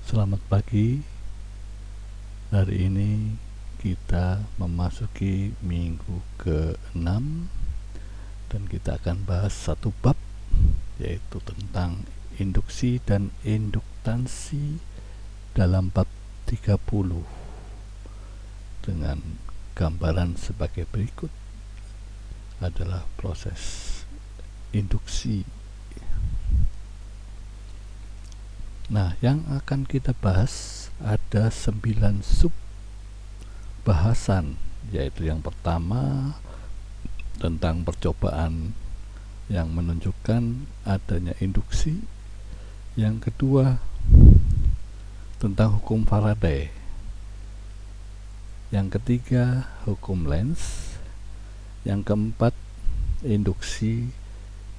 Selamat pagi. Hari ini kita memasuki minggu ke-6 dan kita akan bahas satu bab, yaitu tentang induksi dan induktansi dalam bab 30 dengan gambaran sebagai berikut. Adalah proses induksi. Nah, yang akan kita bahas ada 9 sub bahasan, yaitu yang pertama tentang percobaan yang menunjukkan adanya induksi, yang kedua tentang hukum Faraday, yang ketiga hukum Lenz, yang keempat induksi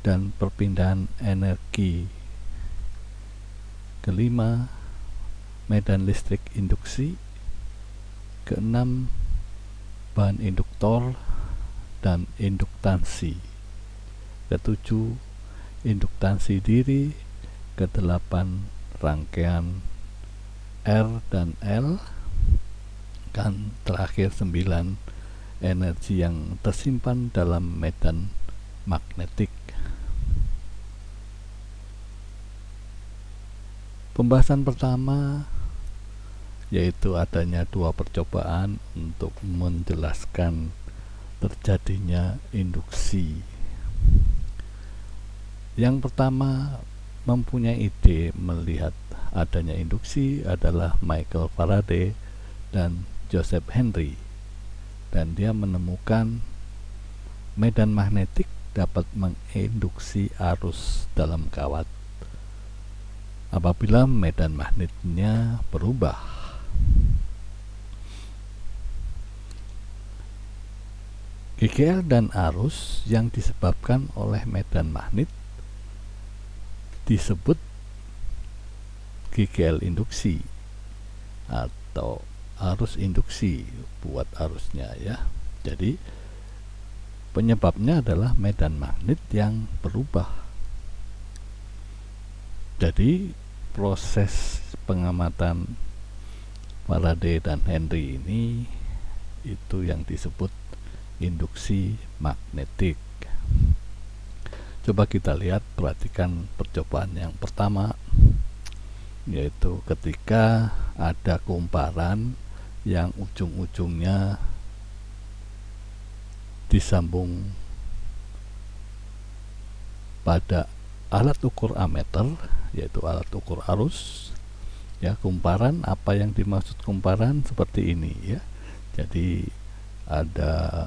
dan perpindahan energi, kelima medan listrik induksi, keenam bahan induktor dan induktansi, ketujuh induktansi diri, kedelapan rangkaian R dan L, dan terakhir 9 energi yang tersimpan dalam medan magnetik. Pembahasan pertama yaitu adanya dua percobaan untuk menjelaskan terjadinya induksi. Yang pertama mempunyai ide melihat adanya induksi adalah Michael Faraday dan Joseph Henry, dan dia menemukan medan magnetik dapat menginduksi arus dalam kawat apabila medan magnetnya berubah. GGL dan arus yang disebabkan oleh medan magnet disebut GGL induksi atau arus induksi buat arusnya ya. Jadi penyebabnya adalah medan magnet yang berubah. Jadi proses pengamatan Faraday dan Henry ini itu yang disebut induksi magnetik. Coba kita lihat, perhatikan percobaan yang pertama, yaitu ketika ada kumparan yang ujung-ujungnya disambung pada alat ukur ammeter, yaitu alat ukur arus ya. Kumparan, apa yang dimaksud kumparan seperti ini ya. Jadi ada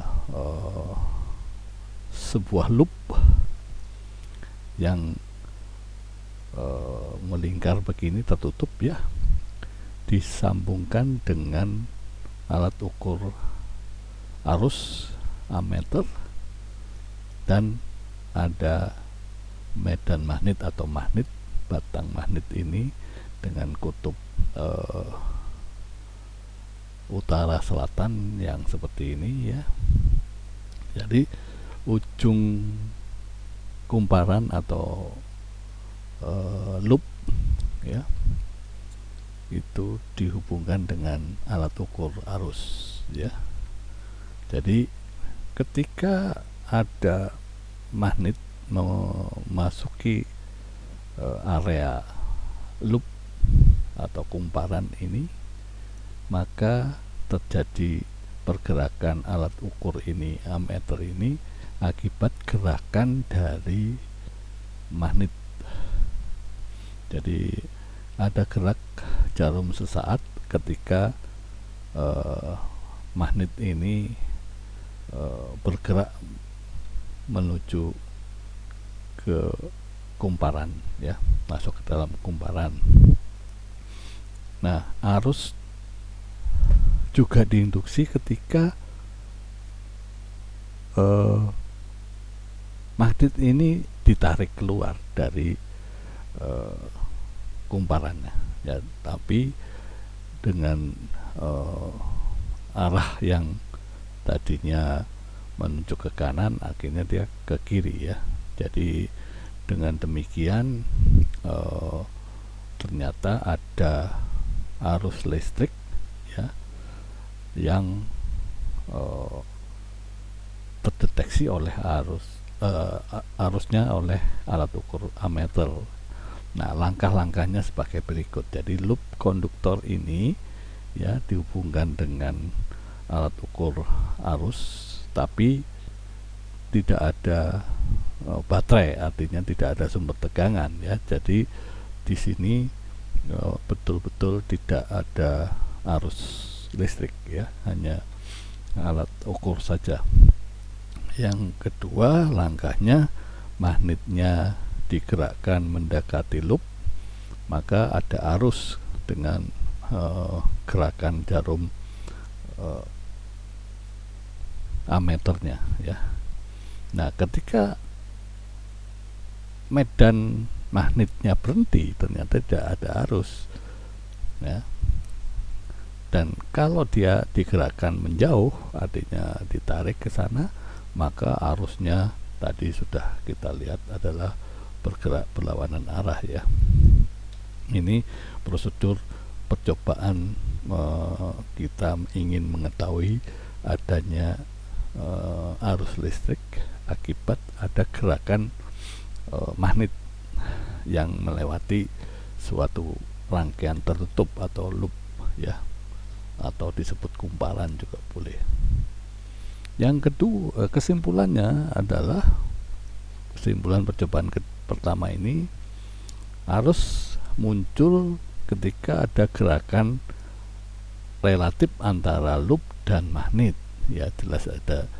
sebuah loop yang melingkar begini, tertutup ya, disambungkan dengan alat ukur arus ammeter, dan ada medan magnet atau magnet, batang magnet ini dengan kutub utara selatan yang seperti ini ya. Jadi ujung kumparan atau loop ya, itu dihubungkan dengan alat ukur arus ya. Jadi ketika ada magnet memasuki area loop atau kumparan ini, maka terjadi pergerakan alat ukur ini, ammeter ini, akibat gerakan dari magnet. Jadi ada gerak jarum sesaat ketika magnet ini bergerak menuju ke kumparan ya, masuk ke dalam kumparan. Nah, arus juga diinduksi ketika magnet ini ditarik keluar dari kumparannya ya, tapi dengan arah yang tadinya menuju ke kanan, akhirnya dia ke kiri ya. Jadi dengan demikian ternyata ada arus listrik ya yang terdeteksi oleh arusnya oleh alat ukur ammeter. Nah, langkah-langkahnya sebagai berikut. Jadi loop konduktor ini ya dihubungkan dengan alat ukur arus, tapi tidak ada baterai, artinya tidak ada sumber tegangan ya. Jadi di sini betul-betul tidak ada arus listrik ya, hanya alat ukur saja. Yang kedua langkahnya, magnetnya digerakkan mendekati loop, maka ada arus dengan gerakan jarum ammeternya ya. Nah, ketika medan magnetnya berhenti, ternyata tidak ada arus ya. Dan kalau dia digerakkan menjauh, artinya ditarik ke sana, maka arusnya tadi sudah kita lihat adalah bergerak berlawanan arah ya. Ini prosedur percobaan kita ingin mengetahui adanya arus listrik akibat ada gerakan magnet yang melewati suatu rangkaian tertutup atau loop ya, atau disebut kumparan juga boleh. Yang kedua, kesimpulannya adalah, kesimpulan percobaan pertama ini, arus muncul ketika ada gerakan relatif antara loop dan magnet ya. Jelas ada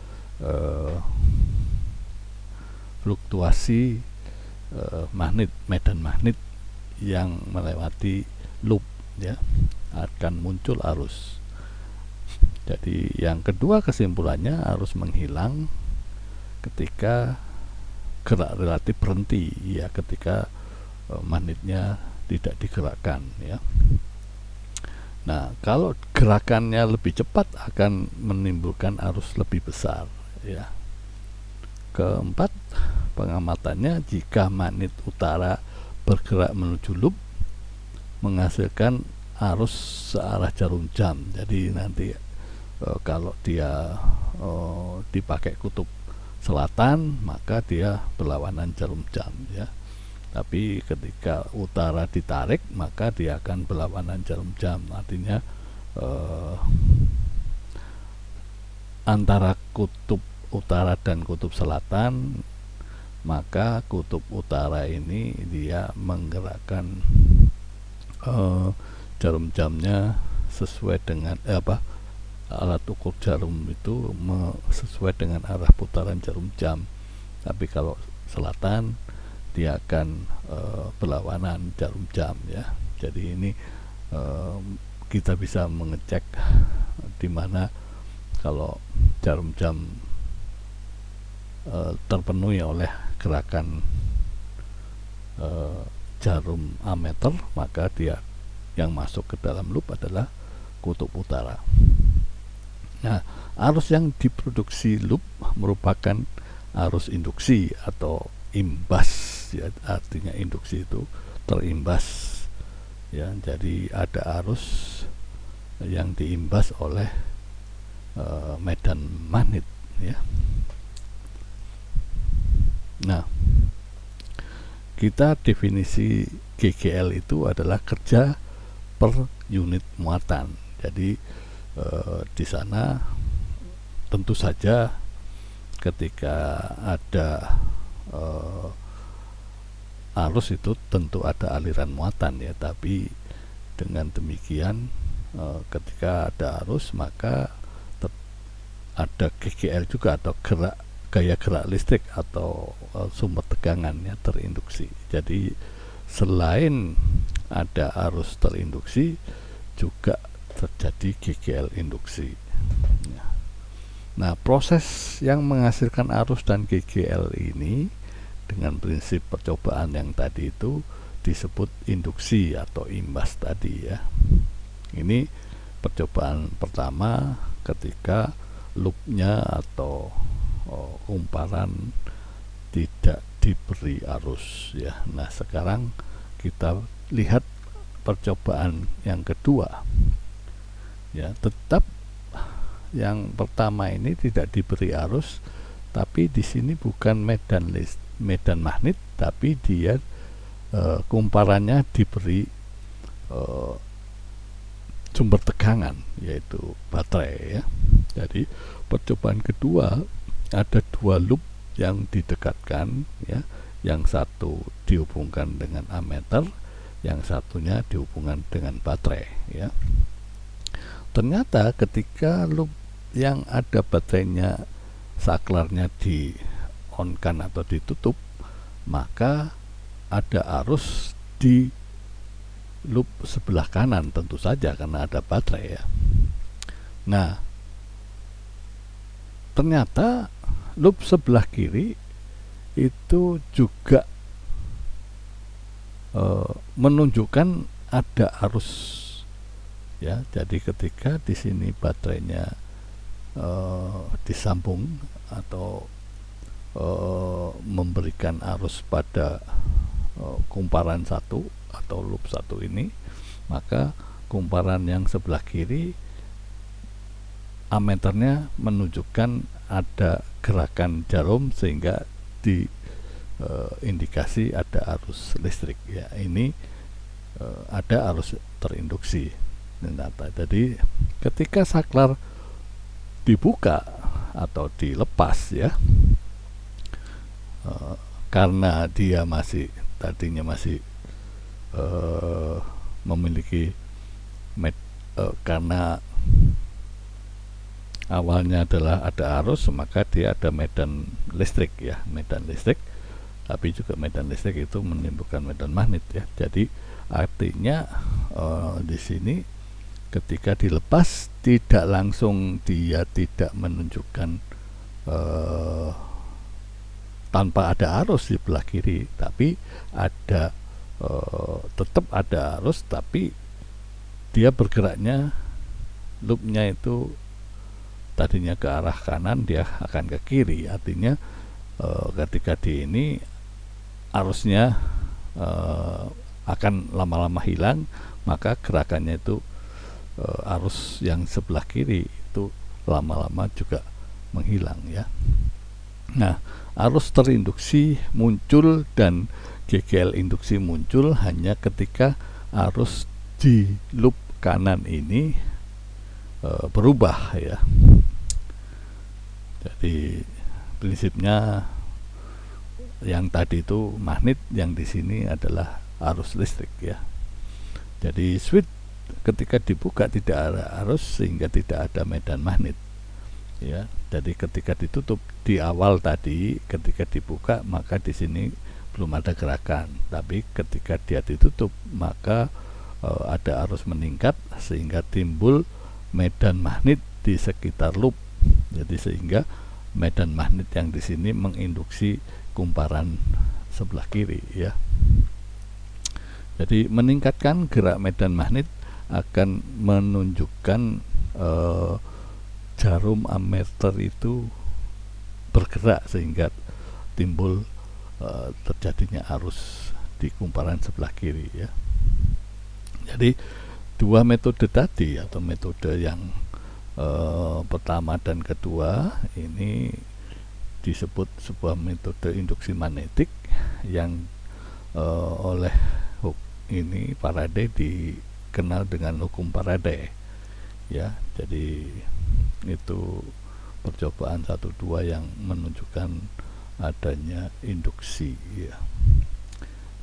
fluktuasi magnet, medan magnet yang melewati loop ya, akan muncul arus. Jadi yang kedua kesimpulannya, arus menghilang ketika gerak relatif berhenti ya, ketika magnetnya tidak digerakkan ya. Nah, kalau gerakannya lebih cepat akan menimbulkan arus lebih besar ya. Keempat, pengamatannya, jika magnet utara bergerak menuju loop menghasilkan arus searah jarum jam. Jadi nanti kalau dia dipakai kutub selatan, maka dia berlawanan jarum jam ya. Tapi ketika utara ditarik, maka dia akan berlawanan jarum jam. Artinya antara kutub utara dan kutub selatan, maka kutub utara ini dia menggerakkan jarum jamnya sesuai dengan alat ukur jarum itu sesuai dengan arah putaran jarum jam. Tapi kalau selatan dia akan berlawanan jarum jam ya. Jadi ini kita bisa mengecek di mana kalau jarum jam terpenuhi oleh gerakan jarum ammeter, maka dia yang masuk ke dalam loop adalah kutub utara. Nah, arus yang diproduksi loop merupakan arus induksi atau imbas ya, artinya induksi itu terimbas ya. Jadi ada arus yang diimbas oleh medan magnet ya. Nah, kita definisi GGL itu adalah kerja per unit muatan. Jadi di sana tentu saja ketika ada arus itu tentu ada aliran muatan ya. Tapi dengan demikian ketika ada arus, maka ada GGL juga, atau gaya gerak listrik atau sumber tegangan ya, terinduksi. Jadi selain ada arus terinduksi, juga terjadi GGL induksi ya. Nah, proses yang menghasilkan arus dan GGL ini dengan prinsip percobaan yang tadi itu disebut induksi atau imbas tadi ya. Ini percobaan pertama ketika loopnya atau kumparan tidak diberi arus ya. Nah, sekarang kita lihat percobaan yang kedua, ya, tetap yang pertama ini tidak diberi arus, tapi di sini bukan medan magnet, tapi dia kumparannya diberi sumber tegangan, yaitu baterai, ya. Jadi percobaan kedua ada dua loop yang didekatkan, ya, yang satu dihubungkan dengan ammeter, yang satunya dihubungkan dengan baterai, ya. Ternyata ketika loop yang ada baterainya, saklarnya di on kan atau ditutup, maka ada arus di loop sebelah kanan, tentu saja karena ada baterai, ya. Nah, ternyata loop sebelah kiri itu juga menunjukkan ada arus, ya. Jadi ketika di sini baterainya disambung atau memberikan arus pada kumparan satu atau loop satu ini, maka kumparan yang sebelah kiri ammeternya menunjukkan ada gerakan jarum sehingga di indikasi ada arus listrik, ya. Ini ada arus terinduksi. Jadi ketika saklar dibuka atau dilepas, ya, karena dia tadinya masih memiliki karena awalnya adalah ada arus, maka dia ada medan listrik, ya, medan listrik. Tapi juga medan listrik itu menimbulkan medan magnet, ya. Jadi artinya di sini ketika dilepas tidak langsung dia tidak menunjukkan tanpa ada arus di belah kiri, tapi ada tetap ada arus, tapi dia bergeraknya, loopnya itu tadinya ke arah kanan, dia akan ke kiri. Artinya ketika di ini arusnya akan lama-lama hilang, maka gerakannya itu arus yang sebelah kiri itu lama-lama juga menghilang, ya. Nah, arus terinduksi muncul dan GGL induksi muncul hanya ketika arus di loop kanan ini berubah, ya. Jadi prinsipnya yang tadi itu magnet, yang di sini adalah arus listrik, ya. Jadi switch ketika dibuka tidak ada arus sehingga tidak ada medan magnet, ya. Jadi ketika ditutup di awal tadi, ketika dibuka maka di sini belum ada gerakan, tapi ketika dia ditutup maka ada arus meningkat sehingga timbul medan magnet di sekitar loop. Jadi sehingga medan magnet yang di sini menginduksi kumparan sebelah kiri, ya. Jadi meningkatkan gerak medan magnet akan menunjukkan jarum ammeter itu bergerak sehingga timbul terjadinya arus di kumparan sebelah kiri, ya. Jadi dua metode tadi atau metode yang pertama dan kedua ini disebut sebuah metode induksi magnetik yang oleh ini Faraday dikenal dengan hukum Faraday, ya. Jadi itu percobaan 1-2 yang menunjukkan adanya induksi, ya.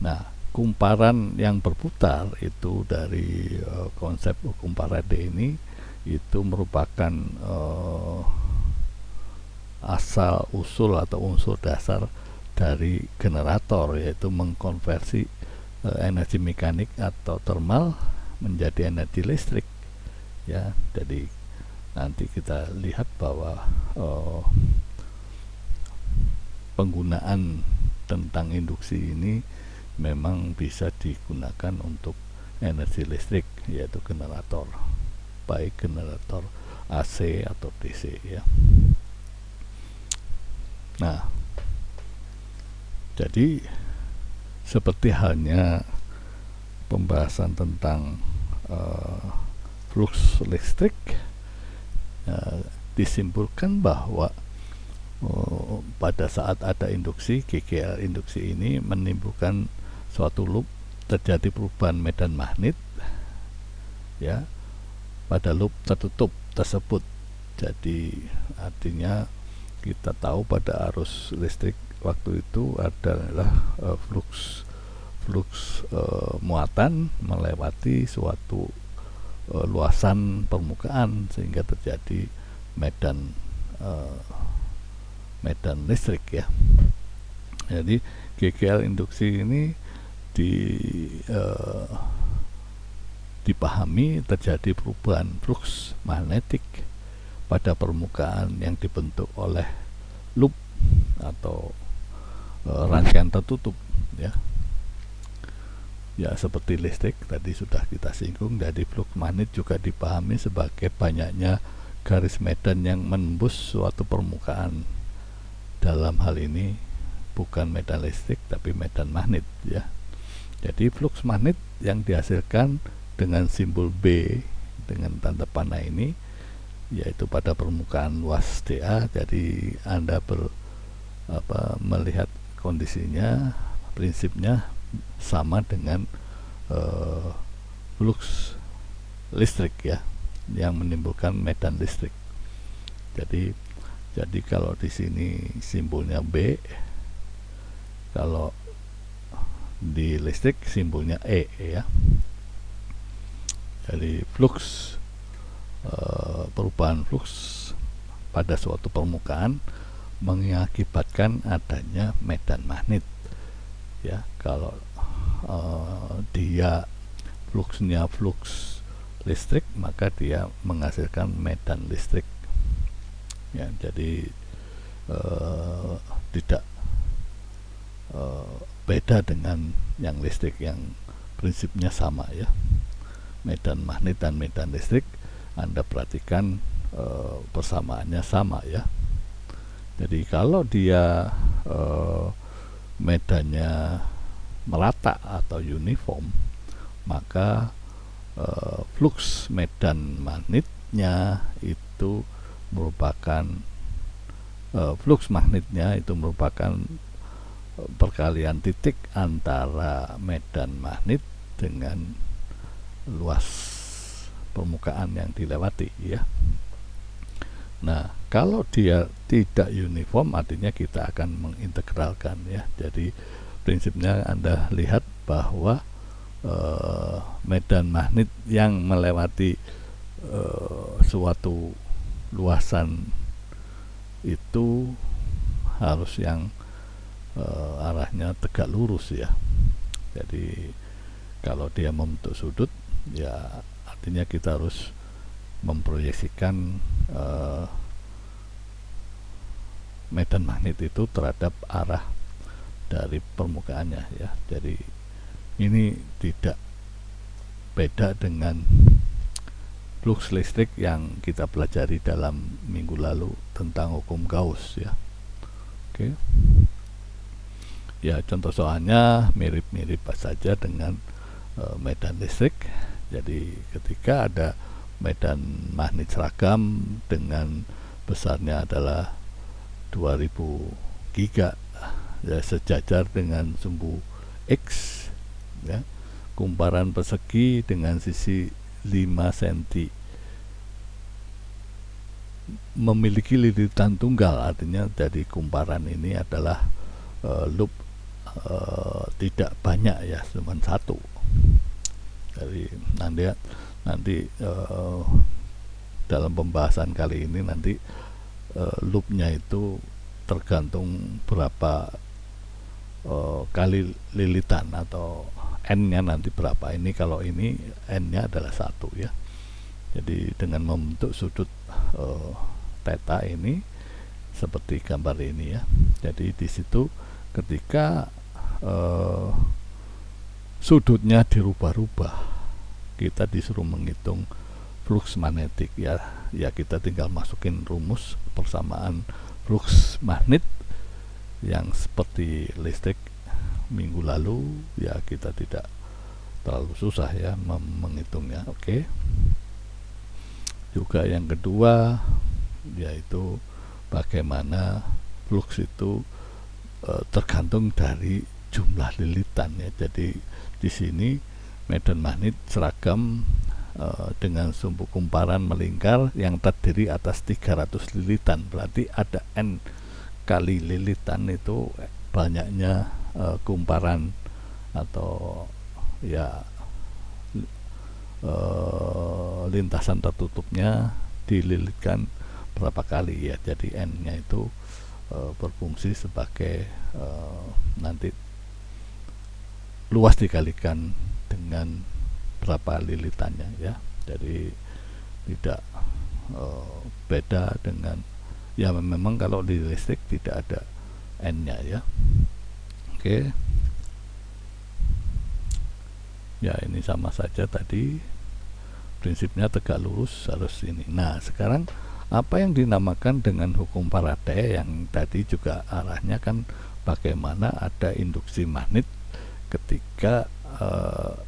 Nah, kumparan yang berputar itu dari konsep hukum Faraday ini itu merupakan asal usul atau unsur dasar dari generator, yaitu mengkonversi energi mekanik atau thermal menjadi energi listrik, ya. Jadi nanti kita lihat bahwa penggunaan tentang induksi ini memang bisa digunakan untuk energi listrik, yaitu generator, baik generator AC atau DC, ya. Nah, jadi seperti halnya pembahasan tentang flux listrik, disimpulkan bahwa pada saat ada induksi, GGL induksi ini menimbulkan suatu loop, terjadi perubahan medan magnet ya pada loop tertutup tersebut. Jadi artinya kita tahu pada arus listrik waktu itu adalah flux muatan melewati suatu luasan permukaan sehingga terjadi medan listrik ya. Jadi GGL induksi ini dipahami terjadi perubahan flux magnetik pada permukaan yang dibentuk oleh loop atau rangkaian tertutup ya. Ya, seperti listrik tadi sudah kita singgung, dari flux magnet juga dipahami sebagai banyaknya garis medan yang menembus suatu permukaan. Dalam hal ini bukan medan listrik tapi medan magnet ya. Jadi flux magnet yang dihasilkan dengan simbol B dengan tanda panah ini yaitu pada permukaan luas dA. Jadi Anda melihat kondisinya, prinsipnya sama dengan flux listrik ya, yang menimbulkan medan listrik. Jadi kalau di sini simbolnya B, kalau di listrik simbolnya E ya. Jadi perubahan flux pada suatu permukaan mengakibatkan adanya medan magnet ya. Kalau dia fluxnya flux listrik, maka dia menghasilkan medan listrik ya. Jadi tidak beda dengan yang listrik yang prinsipnya sama ya. Medan magnet dan medan listrik Anda perhatikan persamaannya sama ya. Jadi kalau dia medannya merata atau uniform, maka flux medan magnetnya itu merupakan perkalian titik antara medan magnet dengan luas permukaan yang dilewati ya. Nah, kalau dia tidak uniform artinya kita akan mengintegralkan ya. Jadi prinsipnya Anda lihat bahwa medan magnet yang melewati suatu luasan itu harus yang arahnya tegak lurus ya. Jadi kalau dia membentuk sudut ya artinya kita harus memproyeksikan medan magnet itu terhadap arah dari permukaannya ya. Jadi ini tidak beda dengan flux listrik yang kita pelajari dalam minggu lalu tentang hukum Gauss ya. Oke. Ya, contoh soalnya mirip-mirip saja dengan medan listrik. Jadi ketika ada medan magnet seragam dengan besarnya adalah 2000 giga ya, sejajar dengan sumbu X ya, kumparan persegi dengan sisi 5 cm memiliki lilitan tunggal, artinya dari kumparan ini adalah loop tidak banyak ya, cuma satu. Jadi nanti dalam pembahasan kali ini nanti loopnya itu tergantung berapa kali lilitan atau n-nya nanti berapa. Ini kalau ini n-nya adalah 1 ya. Jadi dengan membentuk sudut theta ini seperti gambar ini ya. Jadi di situ ketika sudutnya dirubah-rubah, kita disuruh menghitung flux magnetik ya. Ya kita tinggal masukin rumus persamaan flux magnet yang seperti listrik minggu lalu ya, kita tidak terlalu susah ya menghitungnya. Oke. Juga yang kedua yaitu bagaimana flux itu tergantung dari jumlah lilitan ya. Jadi di sini medan magnet seragam dengan sumbu kumparan melingkar yang terdiri atas 300 lilitan, berarti ada N kali lilitan, itu banyaknya kumparan atau ya lintasan tertutupnya dililitkan berapa kali ya. Jadi N nya itu berfungsi sebagai nanti luas dikalikan dengan berapa lilitannya ya. Jadi tidak beda dengan ya, memang kalau di listrik tidak ada N nya ya. Oke. Ya, ini sama saja tadi, prinsipnya tegak lurus harus ini. Nah, sekarang apa yang dinamakan dengan hukum Faraday yang tadi juga arahnya kan bagaimana ada induksi magnet ketika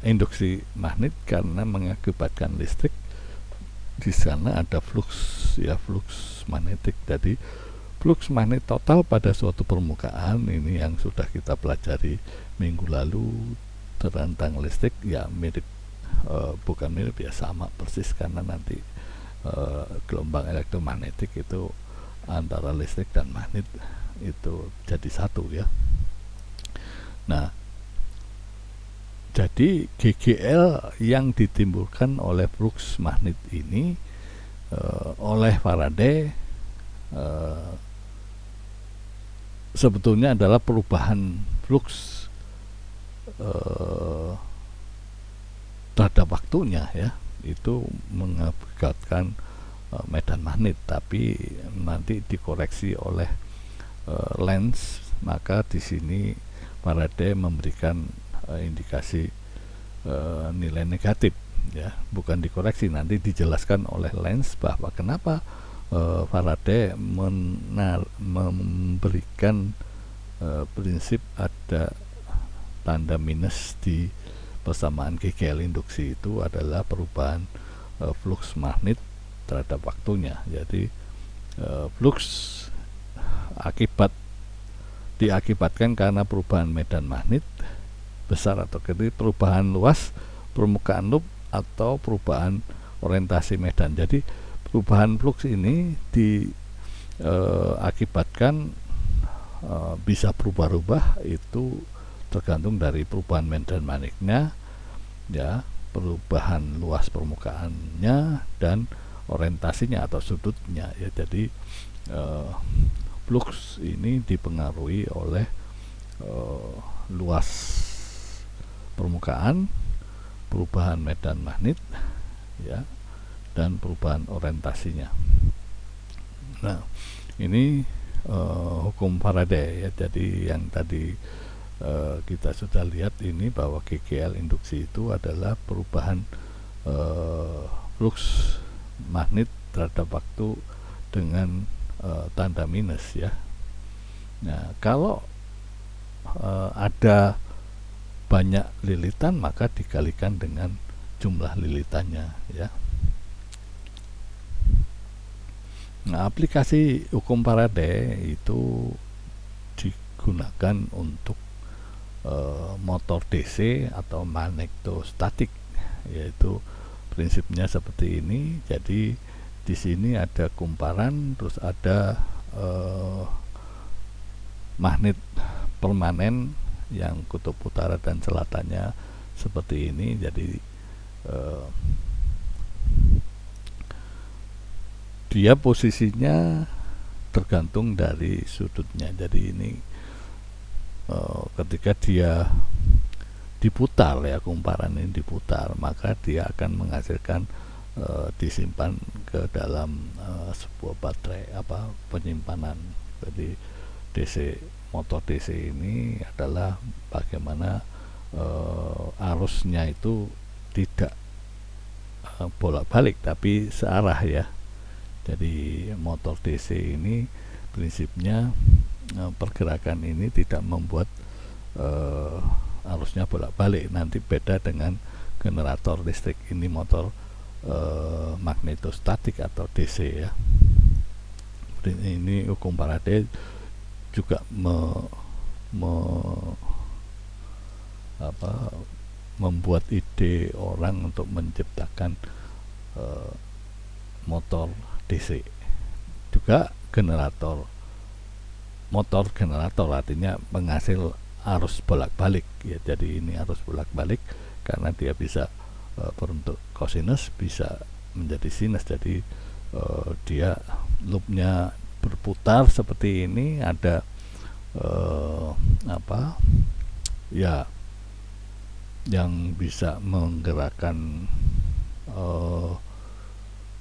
induksi magnet karena mengakibatkan listrik, di sana ada flux ya, flux magnetik. Jadi flux magnet total pada suatu permukaan ini yang sudah kita pelajari minggu lalu tentang listrik ya, mirip bukan mirip ya, sama persis, karena nanti gelombang elektromagnetik itu antara listrik dan magnet itu jadi satu ya. Nah, jadi GGL yang ditimbulkan oleh flux magnet ini oleh Faraday sebetulnya adalah perubahan flux terhadap waktunya ya, itu mengakibatkan medan magnet, tapi nanti dikoreksi oleh lens. Maka di sini Faraday memberikan indikasi nilai negatif ya, bukan dikoreksi, nanti dijelaskan oleh lens bahwa kenapa Faraday memberikan prinsip ada tanda minus di persamaan GGL induksi, itu adalah perubahan flux magnet terhadap waktunya. Jadi flux diakibatkan karena perubahan medan magnet besar atau kecil, perubahan luas permukaan loop atau perubahan orientasi medan. Jadi perubahan flux ini diakibatkan bisa berubah-ubah, itu tergantung dari perubahan medan magnetnya ya, perubahan luas permukaannya dan orientasinya atau sudutnya ya. Jadi flux ini dipengaruhi oleh luas permukaan, perubahan medan magnet ya, dan perubahan orientasinya. Nah, ini hukum Faraday ya. Jadi yang tadi kita sudah lihat ini bahwa GGL induksi itu adalah perubahan flux magnet terhadap waktu dengan tanda minus ya. Nah, kalau ada banyak lilitan maka dikalikan dengan jumlah lilitannya ya. Nah, aplikasi hukum Faraday itu digunakan untuk motor DC atau magnetostatik, yaitu prinsipnya seperti ini. Jadi di sini ada kumparan, terus ada magnet permanen yang kutub utara dan selatannya seperti ini. Jadi dia posisinya tergantung dari sudutnya. Jadi ini ketika dia diputar ya, kumparan ini diputar, maka dia akan menghasilkan disimpan ke dalam sebuah baterai penyimpanan. Jadi motor DC ini adalah bagaimana arusnya itu tidak bolak-balik tapi searah ya. Jadi motor DC ini prinsipnya pergerakan ini tidak membuat arusnya bolak-balik. Nanti beda dengan generator listrik. Ini motor magnetostatik atau DC ya. Ini hukum Faraday juga membuat ide orang untuk menciptakan motor DC. Juga motor generator artinya penghasil arus bolak-balik ya. Jadi ini arus bolak-balik karena dia bisa berbentuk cosinus, bisa menjadi sinus. Jadi dia loopnya berputar seperti ini. Ada ya yang bisa menggerakkan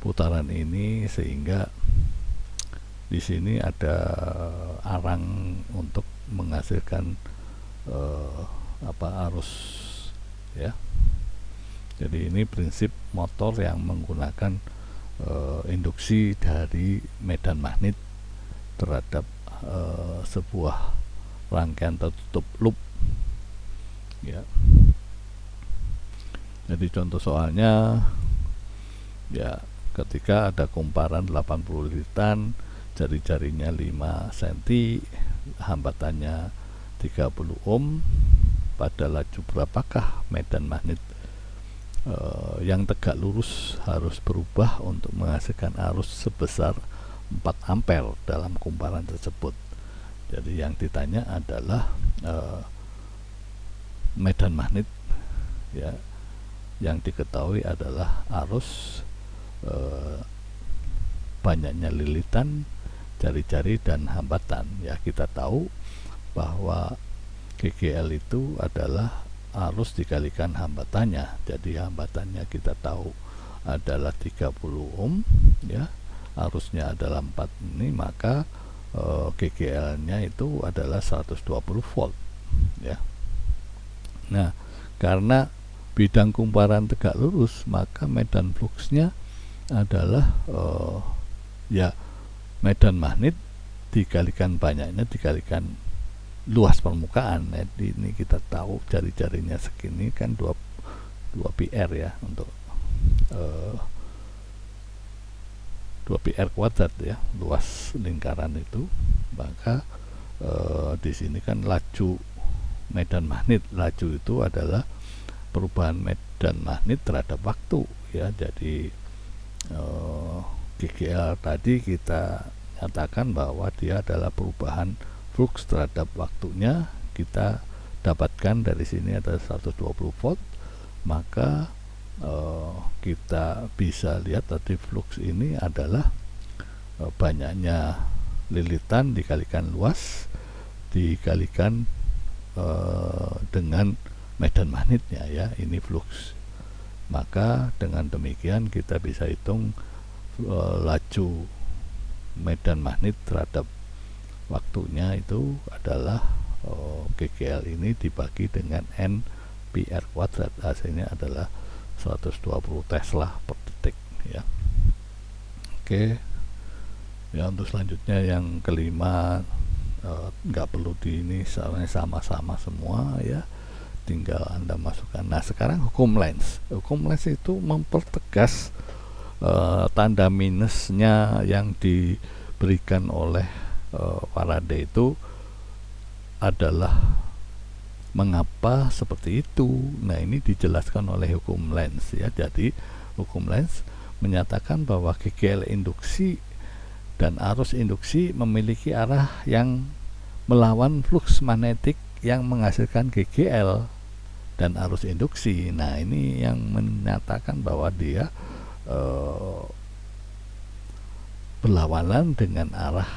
putaran ini, sehingga di sini ada arang untuk menghasilkan arus ya. Jadi ini prinsip motor yang menggunakan induksi dari medan magnet terhadap sebuah rangkaian tertutup loop ya. Jadi contoh soalnya ya, ketika ada kumparan 80 liter, jari-jarinya 5 cm, hambatannya 30 ohm, pada laju berapakah medan magnet yang tegak lurus harus berubah untuk menghasilkan arus sebesar 4 ampere dalam kumparan tersebut. Jadi yang ditanya adalah medan magnet ya, yang diketahui adalah arus, banyaknya lilitan, jari-jari, dan hambatan ya. Kita tahu bahwa GGL itu adalah arus dikalikan hambatannya. Jadi hambatannya kita tahu adalah 30 ohm ya, arusnya adalah 4 ini, maka GGL nya itu adalah 120 volt ya. Nah, karena bidang kumparan tegak lurus, maka medan fluksnya adalah ya medan magnet dikalikan banyaknya dikalikan luas permukaan. Jadi ini kita tahu jari-jarinya segini kan 2 PR ya, untuk 2 PR kuadrat ya, luas lingkaran itu. Maka di sini kan laju medan magnet, laju itu adalah perubahan medan magnet terhadap waktu ya. Jadi GGL tadi kita nyatakan bahwa dia adalah perubahan flux terhadap waktunya. Kita dapatkan dari sini ada 120 volt, maka kita bisa lihat tadi flux ini adalah banyaknya lilitan dikalikan luas dikalikan dengan medan magnetnya ya, ini flux. Maka dengan demikian kita bisa hitung laju medan magnet terhadap waktunya itu adalah GGL ini dibagi dengan N PR kuadrat, hasilnya adalah 120 Tesla per detik ya. Oke ya, untuk selanjutnya yang kelima nggak perlu di ini, soalnya sama-sama semua ya, tinggal Anda masukkan. Nah sekarang hukum Lenz. Hukum Lenz itu mempertegas tanda minusnya yang diberikan oleh Faraday itu adalah mengapa seperti itu. Nah ini dijelaskan oleh hukum Lenz ya. Jadi hukum Lenz menyatakan bahwa GGL induksi dan arus induksi memiliki arah yang melawan flux magnetik yang menghasilkan GGL dan arus induksi. Nah ini yang menyatakan bahwa dia berlawanan dengan arah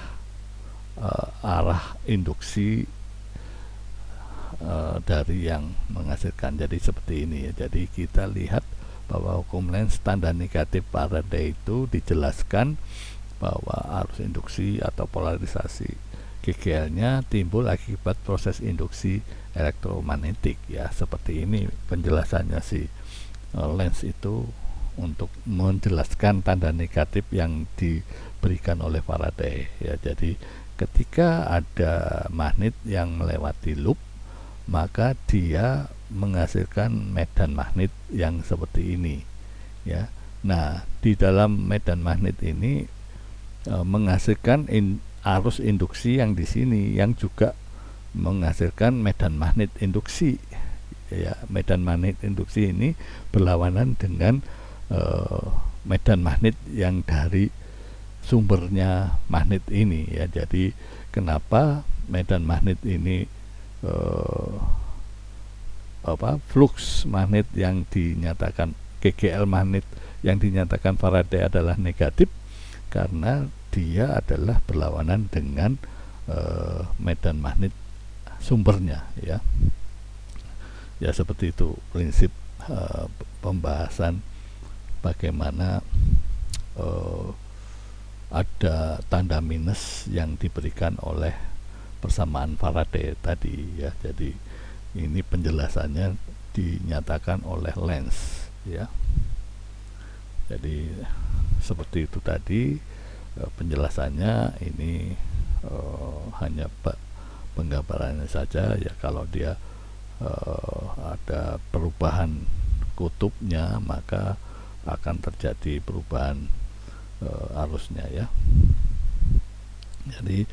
induksi dari yang menghasilkan. Jadi seperti ini ya. Jadi kita lihat bahwa hukum Lenz tanda negatif Faraday itu dijelaskan bahwa arus induksi atau polarisasi GGL-nya timbul akibat proses induksi elektromagnetik ya. Seperti ini penjelasannya si Lenz itu untuk menjelaskan tanda negatif yang diberikan oleh Faraday ya. Jadi ketika ada magnet yang melewati loop, maka dia menghasilkan medan magnet yang seperti ini ya. Nah, di dalam medan magnet ini menghasilkan arus induksi yang di sini yang juga menghasilkan medan magnet induksi ya. Medan magnet induksi ini berlawanan dengan medan magnet yang dari sumbernya magnet ini ya. Jadi kenapa medan magnet ini flux magnet yang dinyatakan GGL magnet yang dinyatakan Faraday adalah negatif, karena dia adalah berlawanan dengan medan magnet sumbernya ya. Ya, seperti itu prinsip pembahasan bagaimana ada tanda minus yang diberikan oleh persamaan Faraday tadi ya. Jadi ini penjelasannya dinyatakan oleh Lenz ya. Jadi seperti itu tadi penjelasannya. Ini hanya penggambarannya saja ya. Kalau dia ada perubahan kutubnya, maka akan terjadi perubahan arusnya ya. Jadi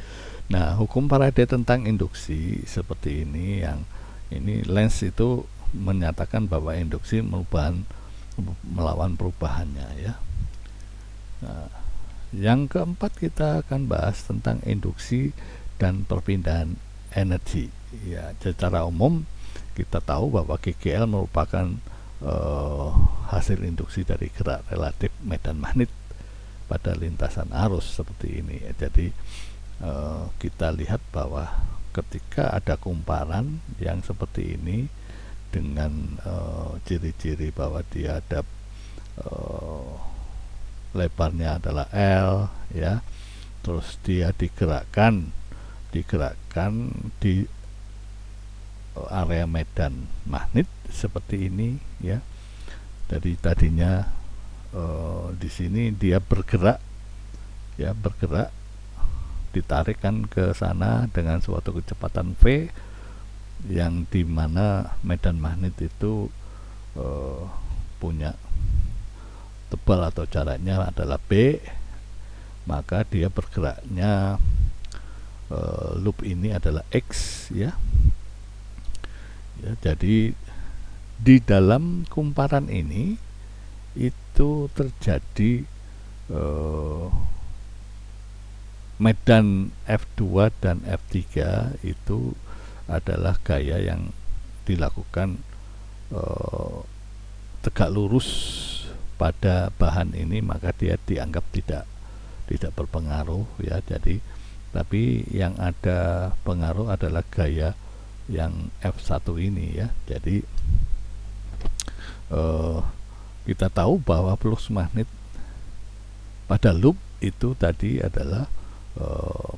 nah, hukum Faraday tentang induksi seperti ini. Yang ini Lenz itu menyatakan bahwa induksi melawan perubahannya ya. Nah, yang keempat kita akan bahas tentang induksi dan perpindahan energi ya. Secara umum kita tahu bahwa GGL merupakan hasil induksi dari gerak relatif medan magnet pada lintasan arus seperti ini ya. Jadi kita lihat bahwa ketika ada kumparan yang seperti ini dengan ciri-ciri bahwa dia ada lebarnya adalah L ya, terus dia digerakkan di area medan magnet seperti ini ya. Dari tadinya di sini dia bergerak ditarikkan ke sana dengan suatu kecepatan V, yang dimana medan magnet itu punya tebal atau jaraknya adalah B, maka dia bergeraknya loop ini adalah X ya. Jadi di dalam kumparan ini itu terjadi medan F2 dan F3 itu adalah gaya yang dilakukan tegak lurus pada bahan ini, maka dia dianggap tidak berpengaruh ya. Jadi tapi yang ada pengaruh adalah gaya yang F1 ini ya. Jadi kita tahu bahwa flux magnet pada loop itu tadi adalah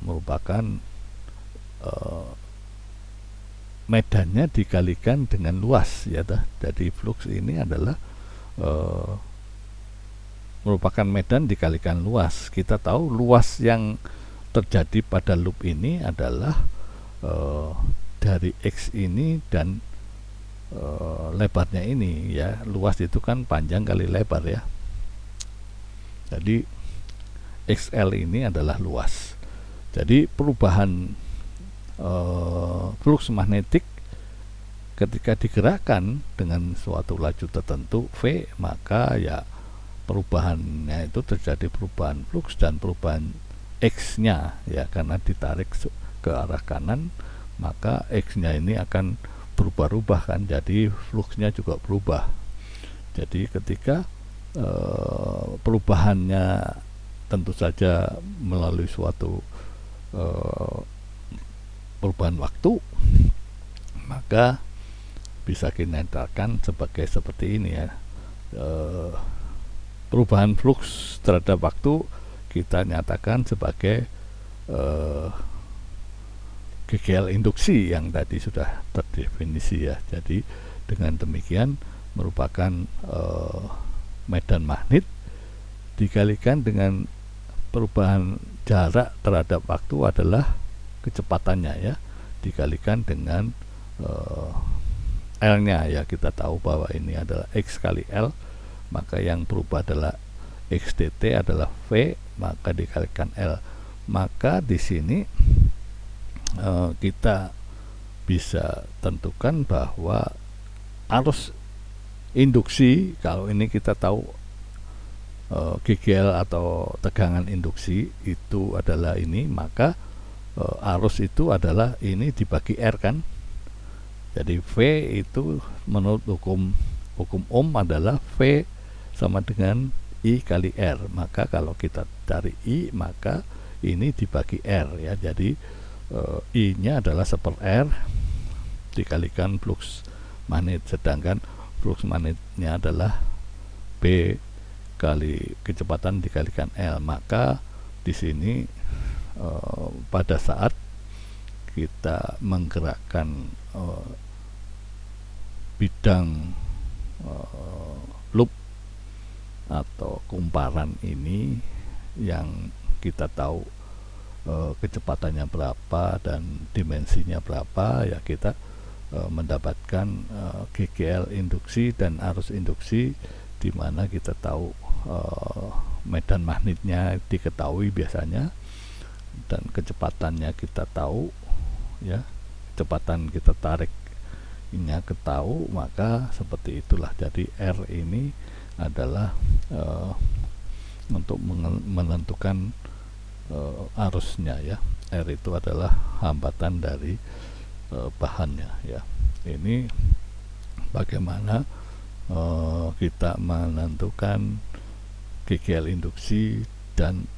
merupakan medannya dikalikan dengan luas ya. Jadi flux ini adalah merupakan medan dikalikan luas. Kita tahu luas yang terjadi pada loop ini adalah dari X ini dan lebarnya ini ya. Luas itu kan panjang kali lebar ya. Jadi XL ini adalah luas. Jadi perubahan flux magnetik ketika digerakkan dengan suatu laju tertentu V, maka ya perubahannya itu terjadi perubahan flux dan perubahan X nya ya, karena ditarik ke arah kanan maka X nya ini akan berubah-ubah kan, jadi fluxnya juga berubah. Jadi ketika perubahannya tentu saja melalui suatu perubahan waktu, maka bisa dinyatakan sebagai seperti ini ya. Perubahan flux terhadap waktu kita nyatakan sebagai GGL induksi yang tadi sudah terdefinisi ya. Jadi dengan demikian merupakan medan magnet dikalikan dengan perubahan jarak terhadap waktu adalah kecepatannya ya, dikalikan dengan L-nya ya, kita tahu bahwa ini adalah X kali L, maka yang berubah adalah X dt adalah V, maka dikalikan L. Maka di sini kita bisa tentukan bahwa arus induksi, kalau ini kita tahu GGL atau tegangan induksi itu adalah ini, maka arus itu adalah ini dibagi R kan. Jadi V itu menurut hukum Ohm adalah V sama dengan I kali R. Maka kalau kita cari I, maka ini dibagi R ya. Jadi I nya adalah 1/R dikalikan flux magnet, sedangkan flux magnetnya adalah B kali kecepatan dikalikan L. Maka di sini pada saat kita menggerakkan bidang loop atau kumparan ini, yang kita tahu kecepatannya berapa dan dimensinya berapa, ya kita mendapatkan GGL induksi dan arus induksi, di mana kita tahu medan magnetnya diketahui biasanya, dan kecepatannya kita tahu ya, kecepatan kita tariknya ketahui, maka seperti itulah. Jadi R ini adalah untuk menentukan arusnya ya. R itu adalah hambatan dari bahannya ya. Ini bagaimana kita menentukan GGL induksi dan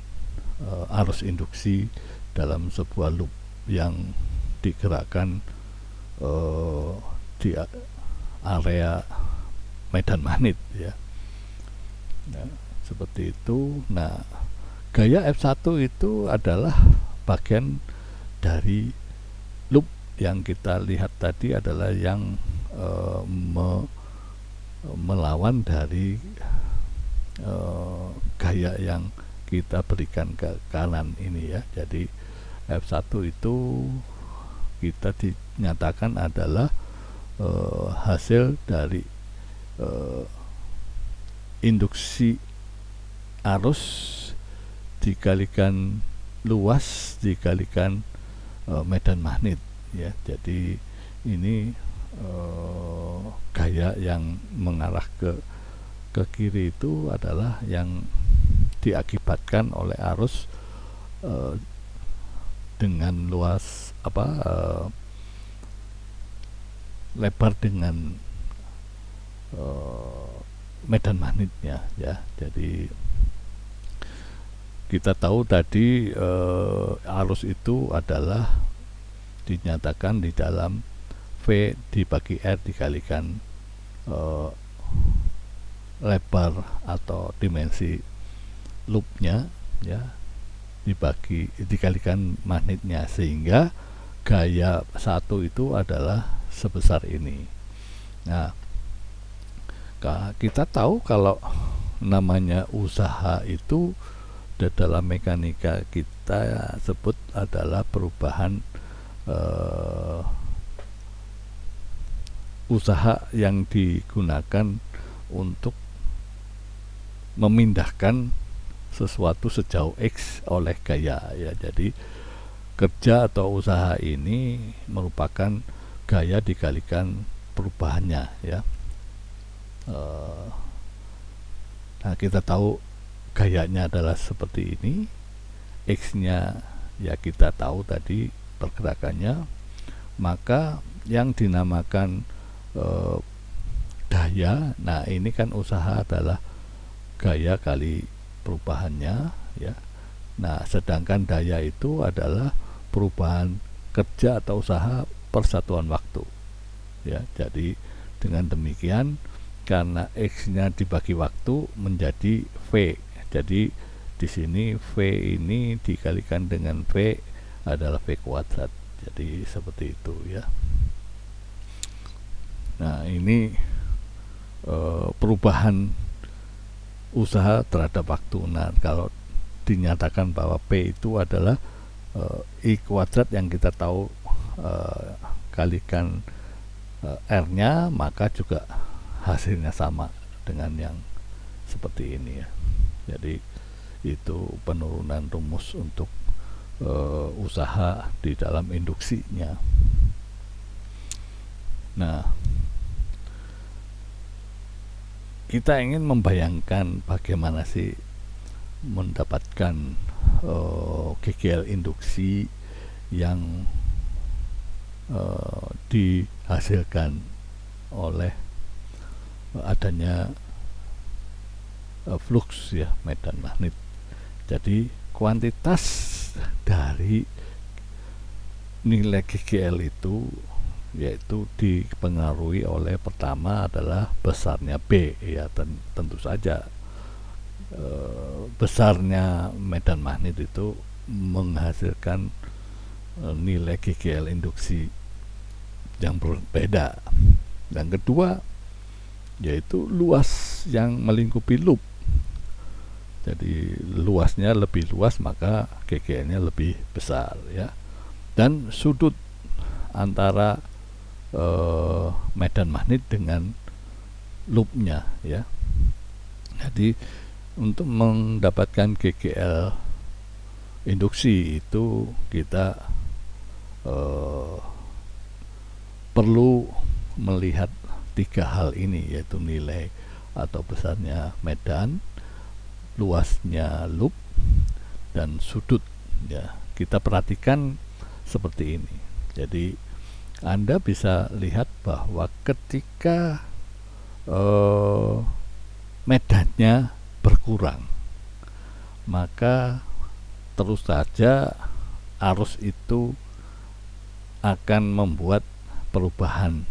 arus induksi dalam sebuah loop yang digerakkan di area medan magnet ya. Nah, seperti itu. Nah, gaya F1 itu adalah bagian dari loop yang kita lihat tadi, adalah yang melawan dari gaya yang kita berikan ke kanan ini ya. Jadi F1 itu kita dinyatakan adalah hasil dari induksi arus dikalikan luas dikalikan medan magnet ya. Jadi ini gaya yang mengarah ke kiri itu adalah yang diakibatkan oleh arus dengan luas lebar dengan medan magnetnya ya. Jadi kita tahu tadi arus itu adalah dinyatakan di dalam V dibagi R dikalikan lebar atau dimensi loopnya ya, dikalikan magnetnya, sehingga gaya satu itu adalah sebesar ini. Nah, kita tahu kalau namanya usaha itu dalam mekanika kita sebut adalah perubahan usaha yang digunakan untuk memindahkan sesuatu sejauh X oleh gaya ya. Jadi kerja atau usaha ini merupakan gaya dikalikan perubahannya ya. Nah, kita tahu gayanya adalah seperti ini, X nya ya kita tahu tadi pergerakannya, maka yang dinamakan daya, nah ini kan usaha adalah gaya kali perubahannya ya. Nah, sedangkan daya itu adalah perubahan kerja atau usaha per satuan waktu ya. Jadi dengan demikian, karena X nya dibagi waktu menjadi V, jadi di sini V ini dikalikan dengan V adalah V kuadrat. Jadi seperti itu ya. Nah, ini perubahan usaha terhadap waktu. Nah, kalau dinyatakan bahwa P itu adalah I kuadrat yang kita tahu kalikan R-nya, maka juga hasilnya sama dengan yang seperti ini ya. Jadi itu penurunan rumus untuk usaha di dalam induksinya. Nah, kita ingin membayangkan bagaimana sih mendapatkan GGL induksi yang dihasilkan oleh adanya flux ya, medan magnet. Jadi kuantitas dari nilai GGL itu yaitu dipengaruhi oleh, pertama adalah besarnya B ya, tentu saja besarnya medan magnet itu menghasilkan nilai GGL induksi yang berbeda. Yang kedua yaitu luas yang melingkupi loop. Jadi luasnya lebih luas, maka GGL-nya lebih besar ya. Dan sudut antara medan magnet dengan loopnya ya. Jadi untuk mendapatkan GGL induksi itu kita perlu melihat tiga hal ini, yaitu nilai atau besarnya medan, luasnya loop, dan sudut ya. Kita perhatikan seperti ini. Jadi Anda bisa lihat bahwa ketika medannya berkurang, maka terus saja arus itu akan membuat perubahan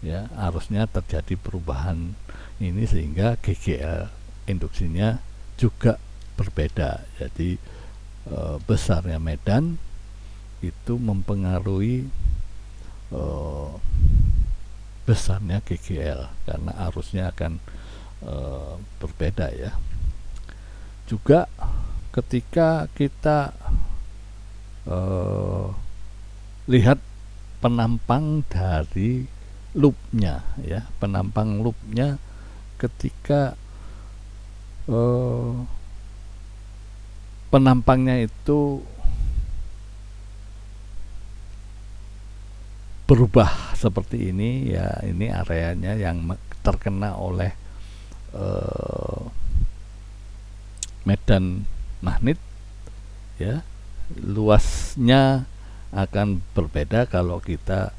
ya, arusnya terjadi perubahan ini, sehingga GGL induksinya juga berbeda. Jadi besarnya medan itu mempengaruhi besarnya GGL karena arusnya akan berbeda ya. Juga ketika kita lihat penampang dari loopnya ya, penampang loopnya ketika penampangnya itu berubah seperti ini ya, ini areanya yang terkena oleh medan magnet ya. Luasnya akan berbeda kalau kita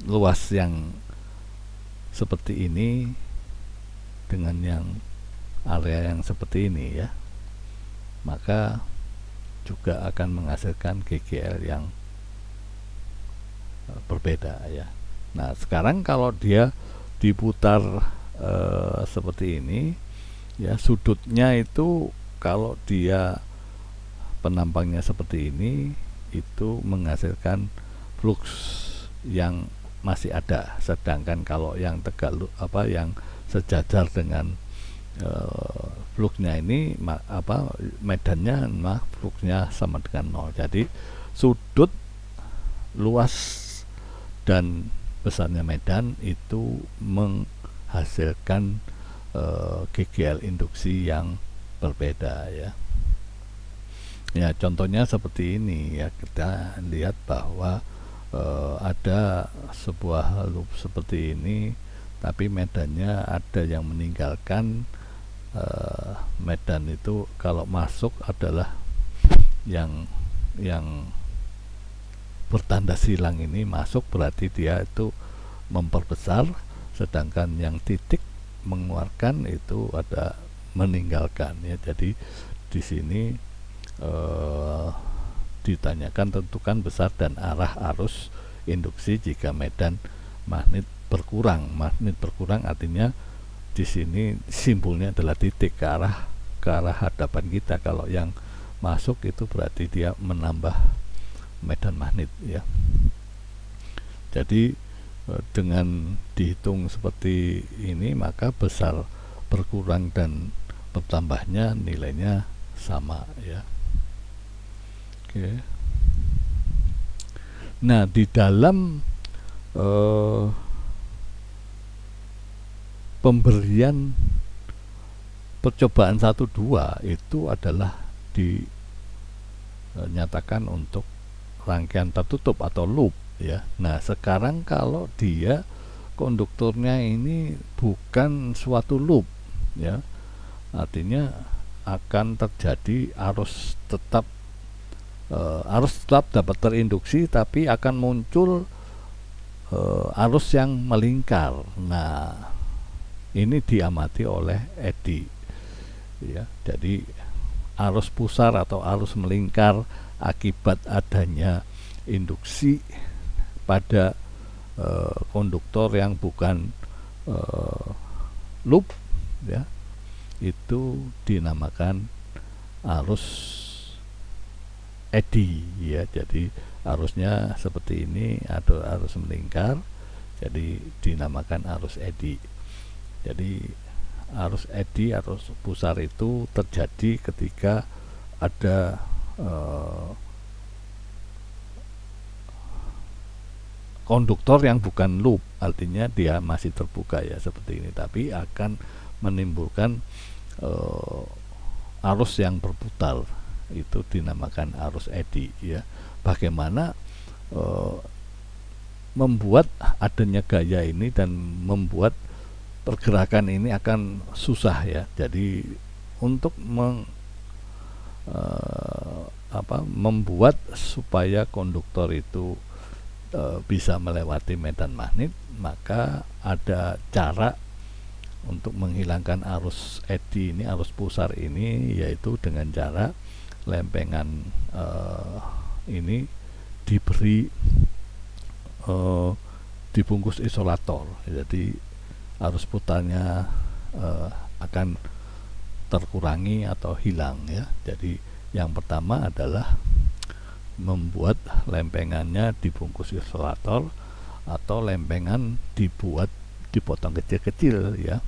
luas yang seperti ini dengan yang area yang seperti ini ya, maka juga akan menghasilkan GGL yang berbeda ya. Nah, sekarang kalau dia diputar seperti ini ya, sudutnya itu kalau dia penampangnya seperti ini itu menghasilkan flux yang masih ada, sedangkan kalau yang yang sejajar dengan fluxnya ini medannya fluxnya sama dengan 0. Jadi sudut, luas, dan besarnya medan itu menghasilkan GGL induksi yang berbeda ya. Ya, contohnya seperti ini ya, kita lihat bahwa ada sebuah loop seperti ini, tapi medannya ada yang meninggalkan. Medan itu kalau masuk adalah yang bertanda silang ini masuk, berarti dia itu memperbesar, sedangkan yang titik mengeluarkan itu ada meninggalkan ya. Jadi di sini ditanyakan tentukan besar dan arah arus induksi jika medan magnet berkurang. Magnet berkurang artinya di sini simbolnya adalah titik ke arah hadapan kita. Kalau yang masuk itu berarti dia menambah medan magnet ya. Jadi dengan dihitung seperti ini, maka besar berkurang dan bertambahnya nilainya sama ya. Oke. Nah, di dalam eh, pemberian percobaan 1-2 itu adalah dinyatakan untuk rangkaian tertutup atau loop ya. Nah, sekarang kalau dia konduktornya ini bukan suatu loop ya, artinya akan terjadi arus tetap dapat terinduksi, tapi akan muncul arus yang melingkar. Nah, ini diamati oleh Eddy ya. Jadi arus pusar atau arus melingkar akibat adanya induksi pada konduktor yang bukan loop ya, itu dinamakan arus eddy ya. Jadi arusnya seperti ini, atau arus melingkar, jadi dinamakan arus eddy. Jadi arus eddy, arus pusar itu terjadi ketika ada konduktor yang bukan loop, artinya dia masih terbuka ya seperti ini, tapi akan menimbulkan arus yang berputar, itu dinamakan arus eddy ya. Bagaimana membuat adanya gaya ini dan membuat pergerakan ini akan susah ya. Jadi untuk membuat supaya konduktor itu bisa melewati medan magnet, maka ada cara untuk menghilangkan arus eddy ini, arus pusar ini, yaitu dengan cara lempengan ini diberi dibungkus isolator. Jadi arus putarnya akan terkurangi atau hilang ya. Jadi yang pertama adalah membuat lempengannya dibungkus isolator, atau lempengan dipotong kecil-kecil ya,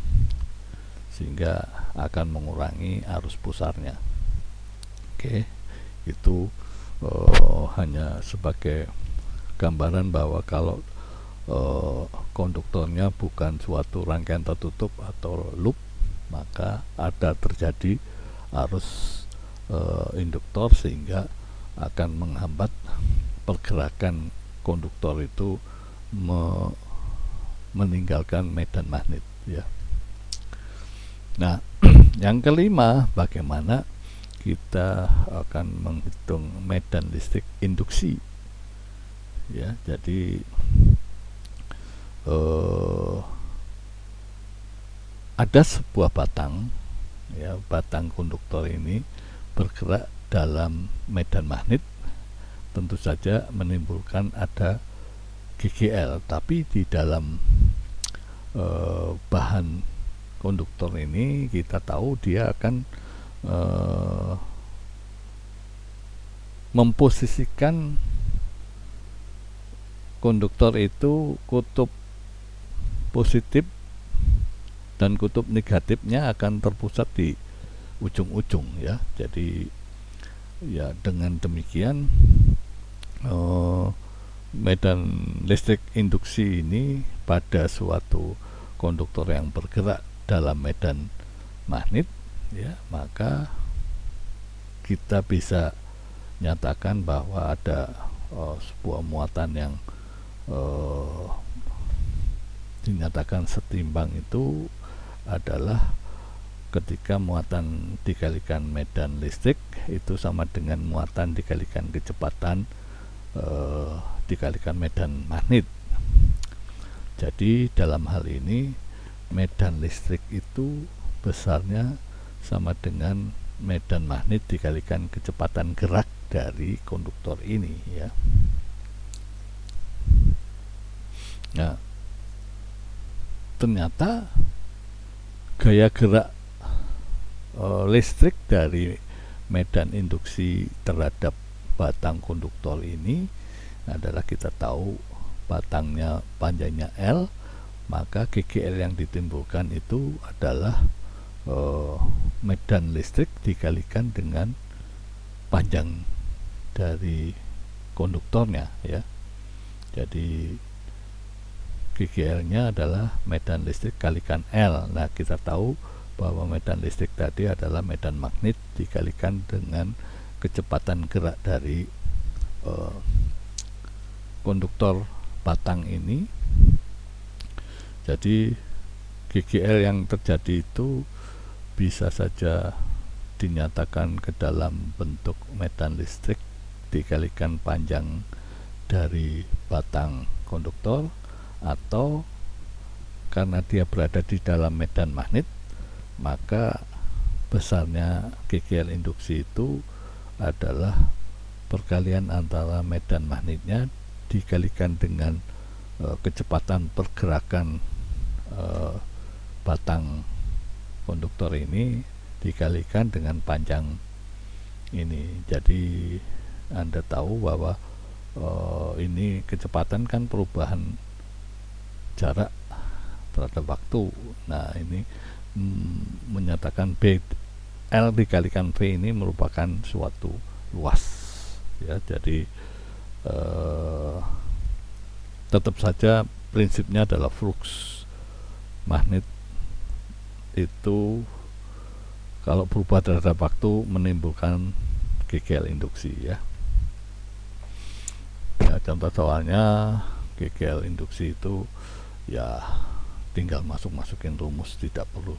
sehingga akan mengurangi arus pusarnya. Oke, itu hanya sebagai gambaran bahwa kalau konduktornya bukan suatu rangkaian tertutup atau loop, maka ada terjadi arus induktor sehingga akan menghambat pergerakan konduktor itu meninggalkan medan magnet ya. Nah, yang kelima, bagaimana kita akan menghitung medan listrik induksi ya. Jadi ada sebuah batang ya, batang konduktor ini bergerak dalam medan magnet, tentu saja menimbulkan ada GGL, tapi di dalam bahan konduktor ini kita tahu dia akan memposisikan konduktor itu kutub positif dan kutub negatifnya akan terpusat di ujung-ujung ya. Jadi ya, dengan demikian medan listrik induksi ini pada suatu konduktor yang bergerak dalam medan magnet ya, maka kita bisa nyatakan bahwa ada sebuah muatan yang dinyatakan setimbang. Itu adalah ketika muatan dikalikan medan listrik itu sama dengan muatan dikalikan kecepatan dikalikan medan magnet. Jadi dalam hal ini medan listrik itu besarnya sama dengan medan magnet dikalikan kecepatan gerak dari konduktor ini ya. Nah, ternyata gaya gerak listrik dari medan induksi terhadap batang konduktor ini adalah, kita tahu batangnya panjangnya L, maka GGL yang ditimbulkan itu adalah medan listrik dikalikan dengan panjang dari konduktornya ya. Jadi GGL-nya adalah medan listrik kalikan L. Nah, kita tahu bahwa medan listrik tadi adalah medan magnet dikalikan dengan kecepatan gerak dari konduktor batang ini. Jadi GGL yang terjadi itu bisa saja dinyatakan ke dalam bentuk medan listrik dikalikan panjang dari batang konduktor, atau karena dia berada di dalam medan magnet, maka besarnya GGL induksi itu adalah perkalian antara medan magnetnya dikalikan dengan kecepatan pergerakan batang konduktor ini dikalikan dengan panjang ini. Jadi Anda tahu bahwa ini kecepatan kan perubahan jarak terhadap waktu. Nah, ini menyatakan B L dikalikan V ini merupakan suatu luas, ya. Jadi tetap saja prinsipnya adalah flux magnet itu kalau berubah terhadap waktu menimbulkan GGL induksi, ya. Contoh soalnya GGL induksi itu ya tinggal masukin rumus, tidak perlu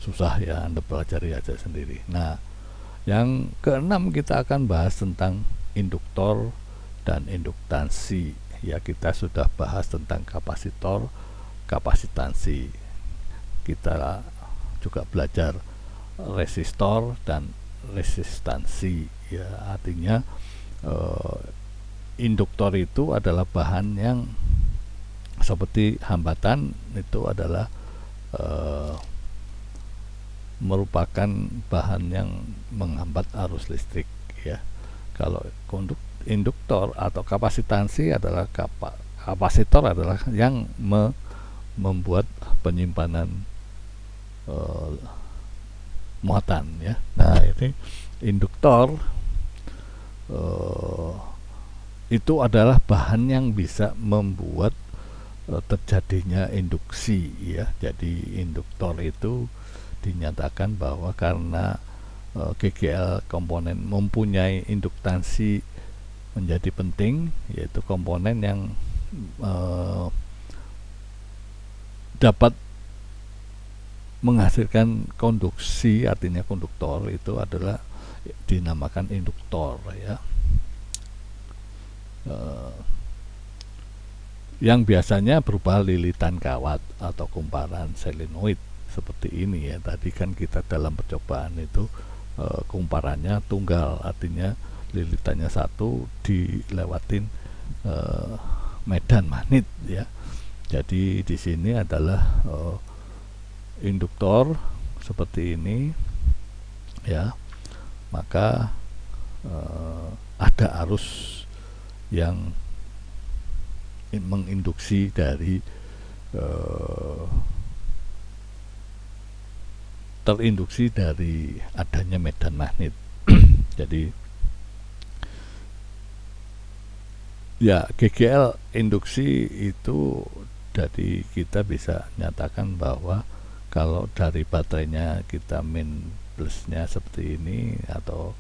susah, ya, Anda pelajari aja sendiri. Nah, yang keenam kita akan bahas tentang induktor dan induktansi. Ya, kita sudah bahas tentang kapasitor, kapasitansi. Kita juga belajar resistor dan resistansi. Ya, artinya induktor itu adalah bahan yang seperti hambatan, itu adalah merupakan bahan yang menghambat arus listrik, ya. Kalau induktor atau kapasitansi adalah kapasitor adalah yang membuat penyimpanan muatan, ya. Nah, ini induktor itu adalah bahan yang bisa membuat terjadinya induksi, ya. Jadi induktor itu dinyatakan bahwa karena GGL komponen mempunyai induktansi menjadi penting, yaitu komponen yang dapat menghasilkan konduksi, artinya konduktor itu adalah dinamakan induktor, ya. Yang biasanya berupa lilitan kawat atau kumparan selenoid seperti ini, ya. Tadi kan kita dalam percobaan itu kumparannya tunggal, artinya lilitannya satu dilewatin medan magnet, ya. Jadi di sini adalah induktor seperti ini, ya. Maka ada arus yang menginduksi dari terinduksi dari adanya medan magnet. Jadi ya, GGL induksi itu jadi kita bisa nyatakan bahwa kalau dari baterainya kita min plusnya seperti ini atau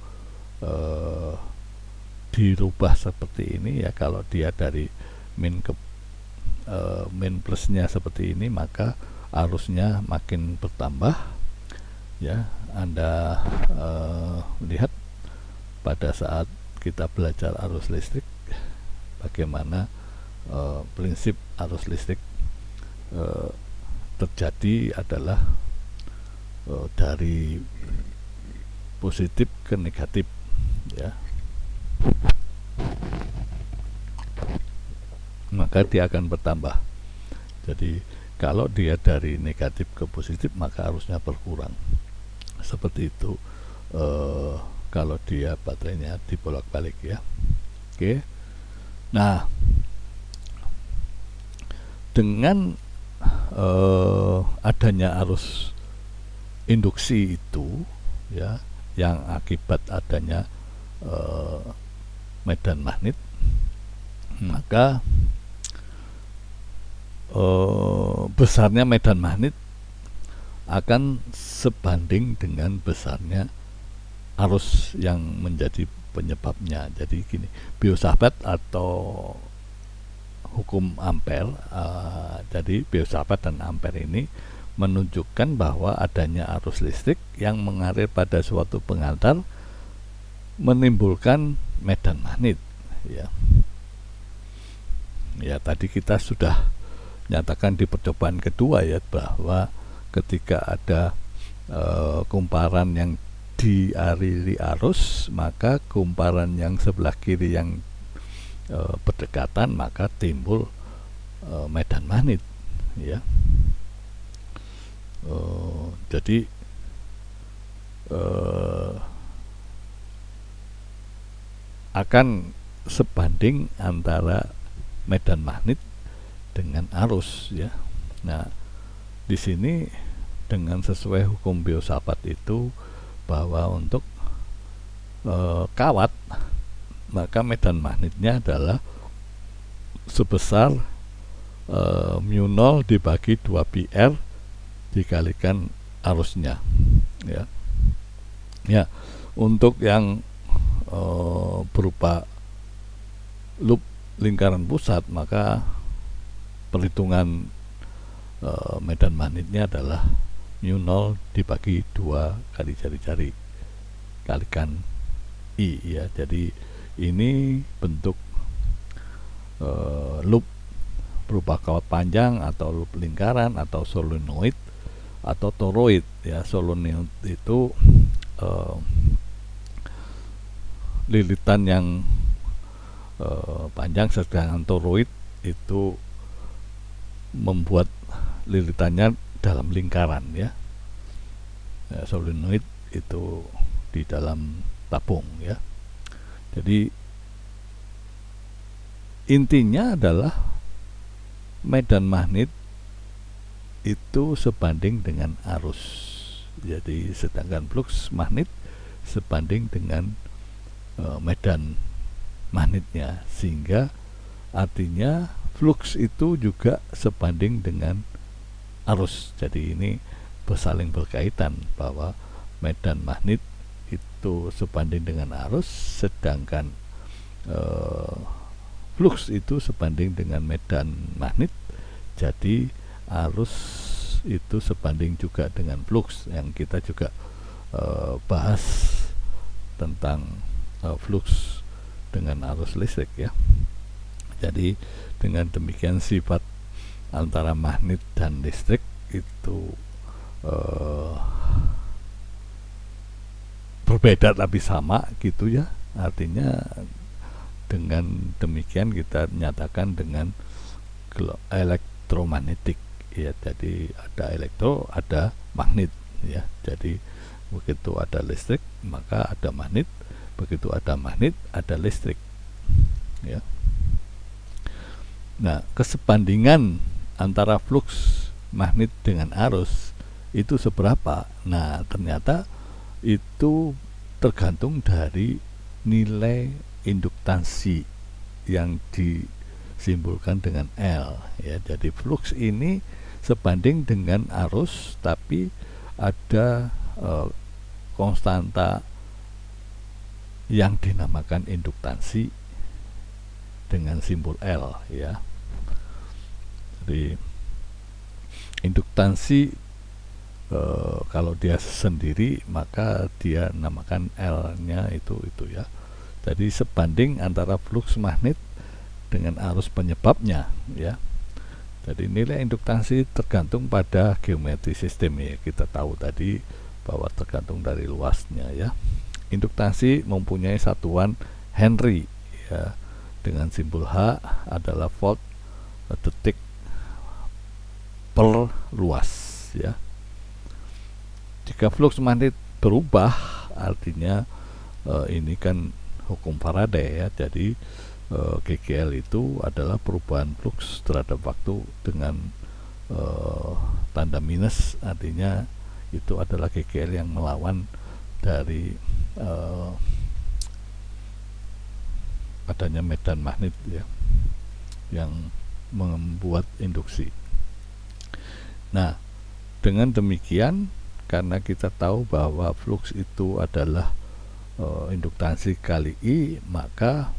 dirubah seperti ini, ya, kalau dia dari min ke min plusnya seperti ini, maka arusnya makin bertambah, ya. Anda lihat pada saat kita belajar arus listrik bagaimana prinsip arus listrik terjadi adalah dari positif ke negatif, ya. Maka dia akan bertambah. Jadi kalau dia dari negatif ke positif, maka arusnya berkurang. Seperti itu kalau dia baterainya dibolak-balik, ya. Oke. Nah, dengan adanya arus induksi itu, ya, yang akibat adanya medan magnet, maka besarnya medan magnet akan sebanding dengan besarnya arus yang menjadi penyebabnya. Jadi gini, biosahabat atau hukum Ampere, jadi biosahabat dan Ampere ini menunjukkan bahwa adanya arus listrik yang mengalir pada suatu pengantar menimbulkan medan magnet, ya. Ya, tadi kita sudah nyatakan di percobaan kedua ya, bahwa ketika ada kumparan yang dialiri arus, maka kumparan yang sebelah kiri yang berdekatan, maka timbul medan magnet, ya. Jadi akan sebanding antara medan magnet dengan arus, ya. Nah, di sini dengan sesuai hukum biosahabat itu, bahwa untuk kawat, maka medan magnetnya adalah sebesar mu 0 dibagi 2 pi r dikalikan arusnya, ya. Ya, untuk yang berupa loop lingkaran pusat, maka perhitungan medan magnetnya adalah mu 0 dibagi 2 kali jari-jari kalikan I, ya. Jadi ini bentuk loop berupa kawat panjang atau loop lingkaran atau solenoid atau toroid, ya. Solenoid itu lilitan yang panjang, sedangkan toroid itu membuat lilitannya dalam lingkaran, ya. Solenoid itu di dalam tabung, ya. Jadi intinya adalah medan magnet itu sebanding dengan arus. Jadi sedangkan flux magnet sebanding dengan medan magnetnya, sehingga artinya flux itu juga sebanding dengan arus. Jadi ini saling berkaitan, bahwa medan magnet itu sebanding dengan arus, sedangkan flux itu sebanding dengan medan magnet. Jadi arus itu sebanding juga dengan flux, yang kita juga bahas tentang flux dengan arus listrik, ya. Jadi dengan demikian sifat antara magnet dan listrik itu berbeda tapi sama, gitu ya. Artinya dengan demikian kita nyatakan dengan elektromagnetik, ya. Jadi ada elektro, ada magnet, ya. Jadi begitu ada listrik maka ada magnet, begitu ada magnet ada listrik, ya. Nah, kesebandingan antara flux magnet dengan arus itu seberapa? Nah, ternyata itu tergantung dari nilai induktansi yang disimbolkan dengan L, ya. Jadi flux ini sebanding dengan arus, tapi ada konstanta yang dinamakan induktansi dengan simbol L, ya. Jadi induktansi kalau dia sendiri maka dia namakan L-nya itu, ya. Jadi sebanding antara flux magnet dengan arus penyebabnya, ya. Jadi nilai induktansi tergantung pada geometri sistem, ya. Kita tahu tadi bahwa tergantung dari luasnya, ya. Induktansi mempunyai satuan Henry, ya, dengan simbol H adalah volt detik per luas, ya. Jika flux magnet berubah, artinya ini kan hukum Faraday, ya. Jadi GGL itu adalah perubahan flux terhadap waktu dengan tanda minus, artinya itu adalah GGL yang melawan dari adanya medan magnet, ya, yang membuat induksi. Nah, dengan demikian, karena kita tahu bahwa flux itu adalah induktansi kali I, maka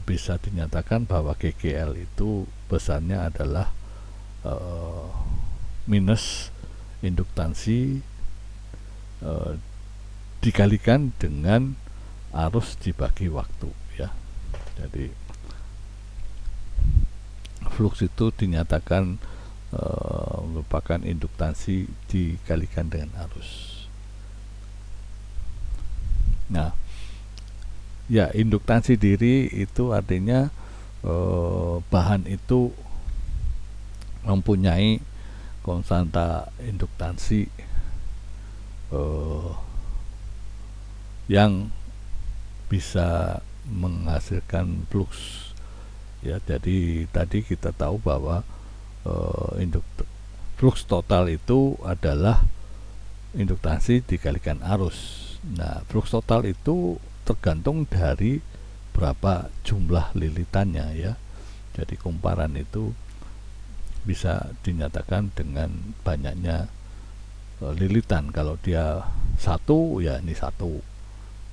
bisa dinyatakan bahwa GGL itu besarnya adalah minus induktansi dikalikan dengan arus dibagi waktu, ya. Jadi flux itu dinyatakan merupakan induktansi dikalikan dengan arus. Nah, ya, induktansi diri itu artinya bahan itu mempunyai konstanta induktansi yang bisa menghasilkan flux, ya. Jadi tadi kita tahu bahwa flux total itu adalah induktansi dikalikan arus. Nah, flux total itu tergantung dari berapa jumlah lilitannya, ya. Jadi kumparan itu bisa dinyatakan dengan banyaknya lilitan. Kalau dia satu, ya ini satu.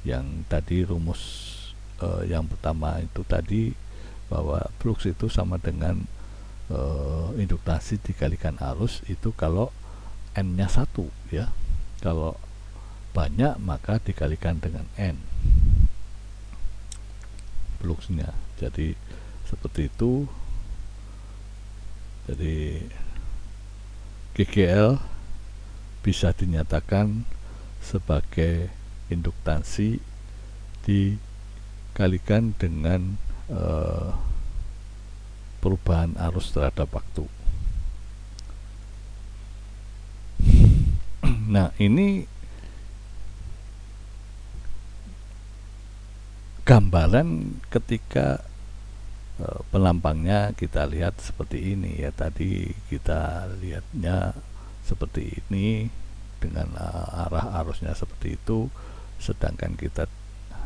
Yang tadi rumus yang pertama itu tadi, bahwa flux itu sama dengan induktansi dikalikan arus itu kalau n-nya 1, ya. Kalau banyak maka dikalikan dengan n fluxnya. Jadi seperti itu. Jadi GGL bisa dinyatakan sebagai induktansi dikalikan dengan perubahan arus terhadap waktu. Nah, ini gambaran ketika pelampangnya kita lihat seperti ini, ya. Tadi kita lihatnya seperti ini dengan arah arusnya seperti itu, sedangkan kita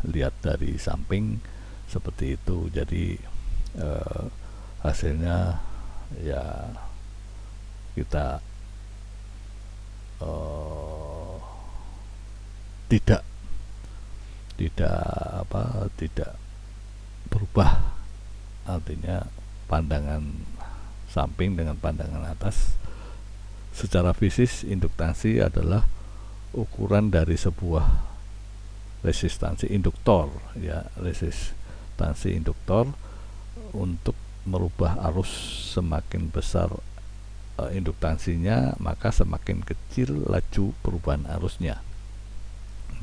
lihat dari samping seperti itu. Jadi hasilnya ya kita tidak berubah. Artinya pandangan samping dengan pandangan atas. Secara fisik induktansi adalah ukuran dari sebuah resistansi induktor, ya. Resistansi induktor untuk merubah arus, semakin besar induktansinya maka semakin kecil laju perubahan arusnya.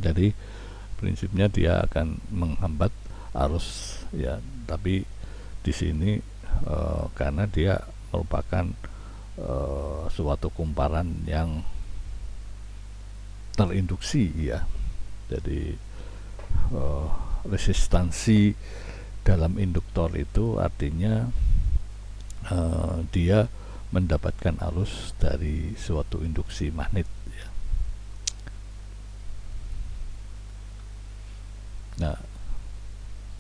Jadi prinsipnya dia akan menghambat arus, ya. Tapi di sini karena dia merupakan suatu kumparan yang terinduksi, ya. Jadi resistansi dalam induktor itu artinya dia mendapatkan arus dari suatu induksi magnet, ya. Nah,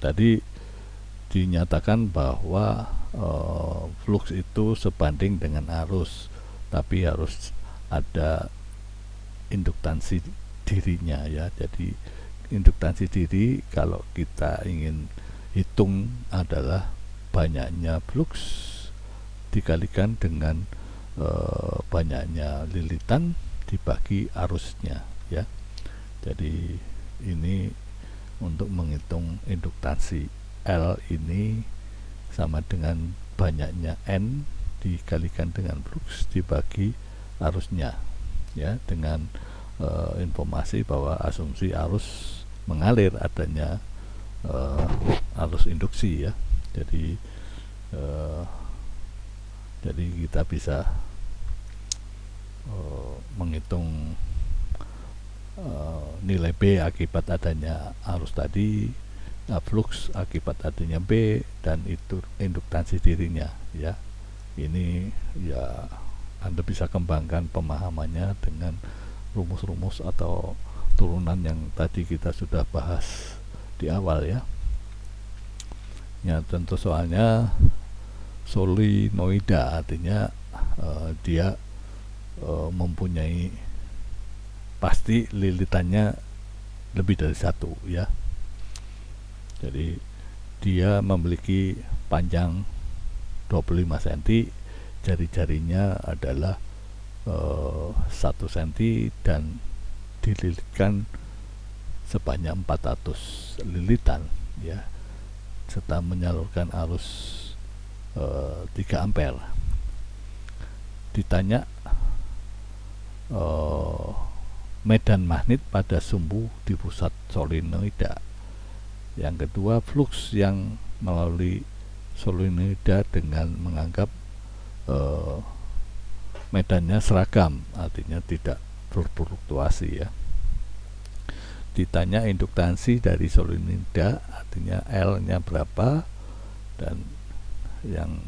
tadi dinyatakan bahwa flux itu sebanding dengan arus, tapi harus ada induktansi dirinya, ya. Jadi induktansi diri kalau kita ingin hitung adalah banyaknya flux dikalikan dengan banyaknya lilitan dibagi arusnya, ya. Jadi ini untuk menghitung induktansi L ini sama dengan banyaknya N dikalikan dengan flux dibagi arusnya, ya, dengan informasi bahwa asumsi arus mengalir, adanya arus induksi, ya. Jadi kita bisa menghitung nilai B akibat adanya arus tadi, flux akibat adanya B, dan itu induktansi dirinya, ya. Ini, ya, Anda bisa kembangkan pemahamannya dengan rumus-rumus atau turunan yang tadi kita sudah bahas di awal, ya. Ya, tentu soalnya solenoida, artinya dia mempunyai pasti lilitannya lebih dari satu ya. Jadi dia memiliki panjang 25 cm, jari-jarinya adalah 1 cm dan dililitkan sebanyak 400 lilitan ya, serta menyalurkan arus 3 ampere. Ditanya medan magnet pada sumbu di pusat solenoida. Yang kedua, flux yang melalui solenoida dengan menganggap medannya seragam, artinya tidak berfluktuasi ya. Ditanya induktansi dari solenoida, artinya L-nya berapa, dan yang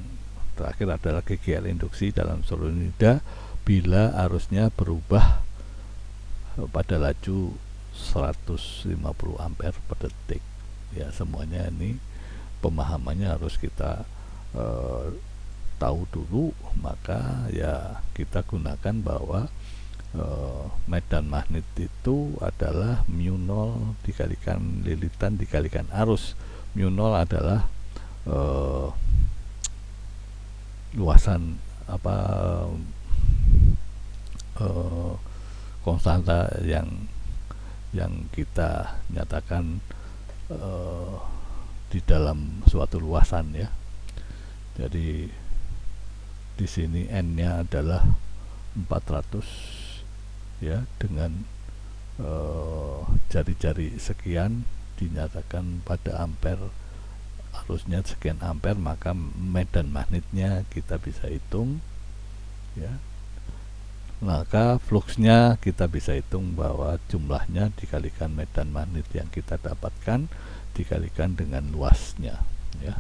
terakhir adalah GGL induksi dalam solenoida bila arusnya berubah pada laju 150 ampere per detik ya. Semuanya ini pemahamannya harus kita tahu dulu, maka ya kita gunakan bahwa medan magnet itu adalah mu0 dikalikan lilitan dikalikan arus. Mu0 adalah luasan konstanta yang kita nyatakan di dalam suatu luasan ya. Jadi di sini N-nya adalah 400 ya, dengan jari-jari sekian dinyatakan pada ampere, arusnya sekian ampere, maka medan magnetnya kita bisa hitung ya. Maka fluxnya kita bisa hitung bahwa jumlahnya dikalikan medan magnet yang kita dapatkan dikalikan dengan luasnya ya.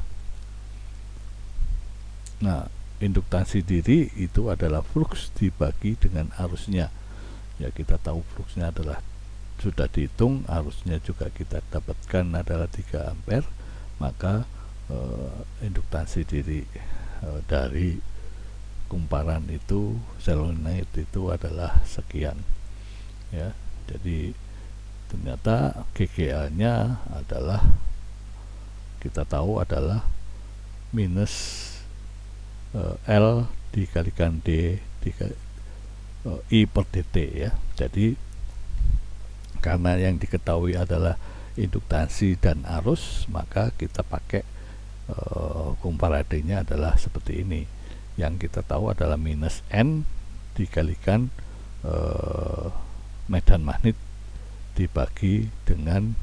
Nah, induktansi diri itu adalah flux dibagi dengan arusnya ya. Kita tahu fluxnya adalah sudah dihitung, arusnya juga kita dapatkan adalah 3 ampere, maka induktansi diri dari kumparan itu solenoid itu adalah sekian ya. Jadi ternyata GGL nya adalah kita tahu adalah minus L dikalikan D I per dt ya. Jadi karena yang diketahui adalah induktansi dan arus, maka kita pakai kumparannya adalah seperti ini. Yang kita tahu adalah minus N dikalikan medan magnet dibagi dengan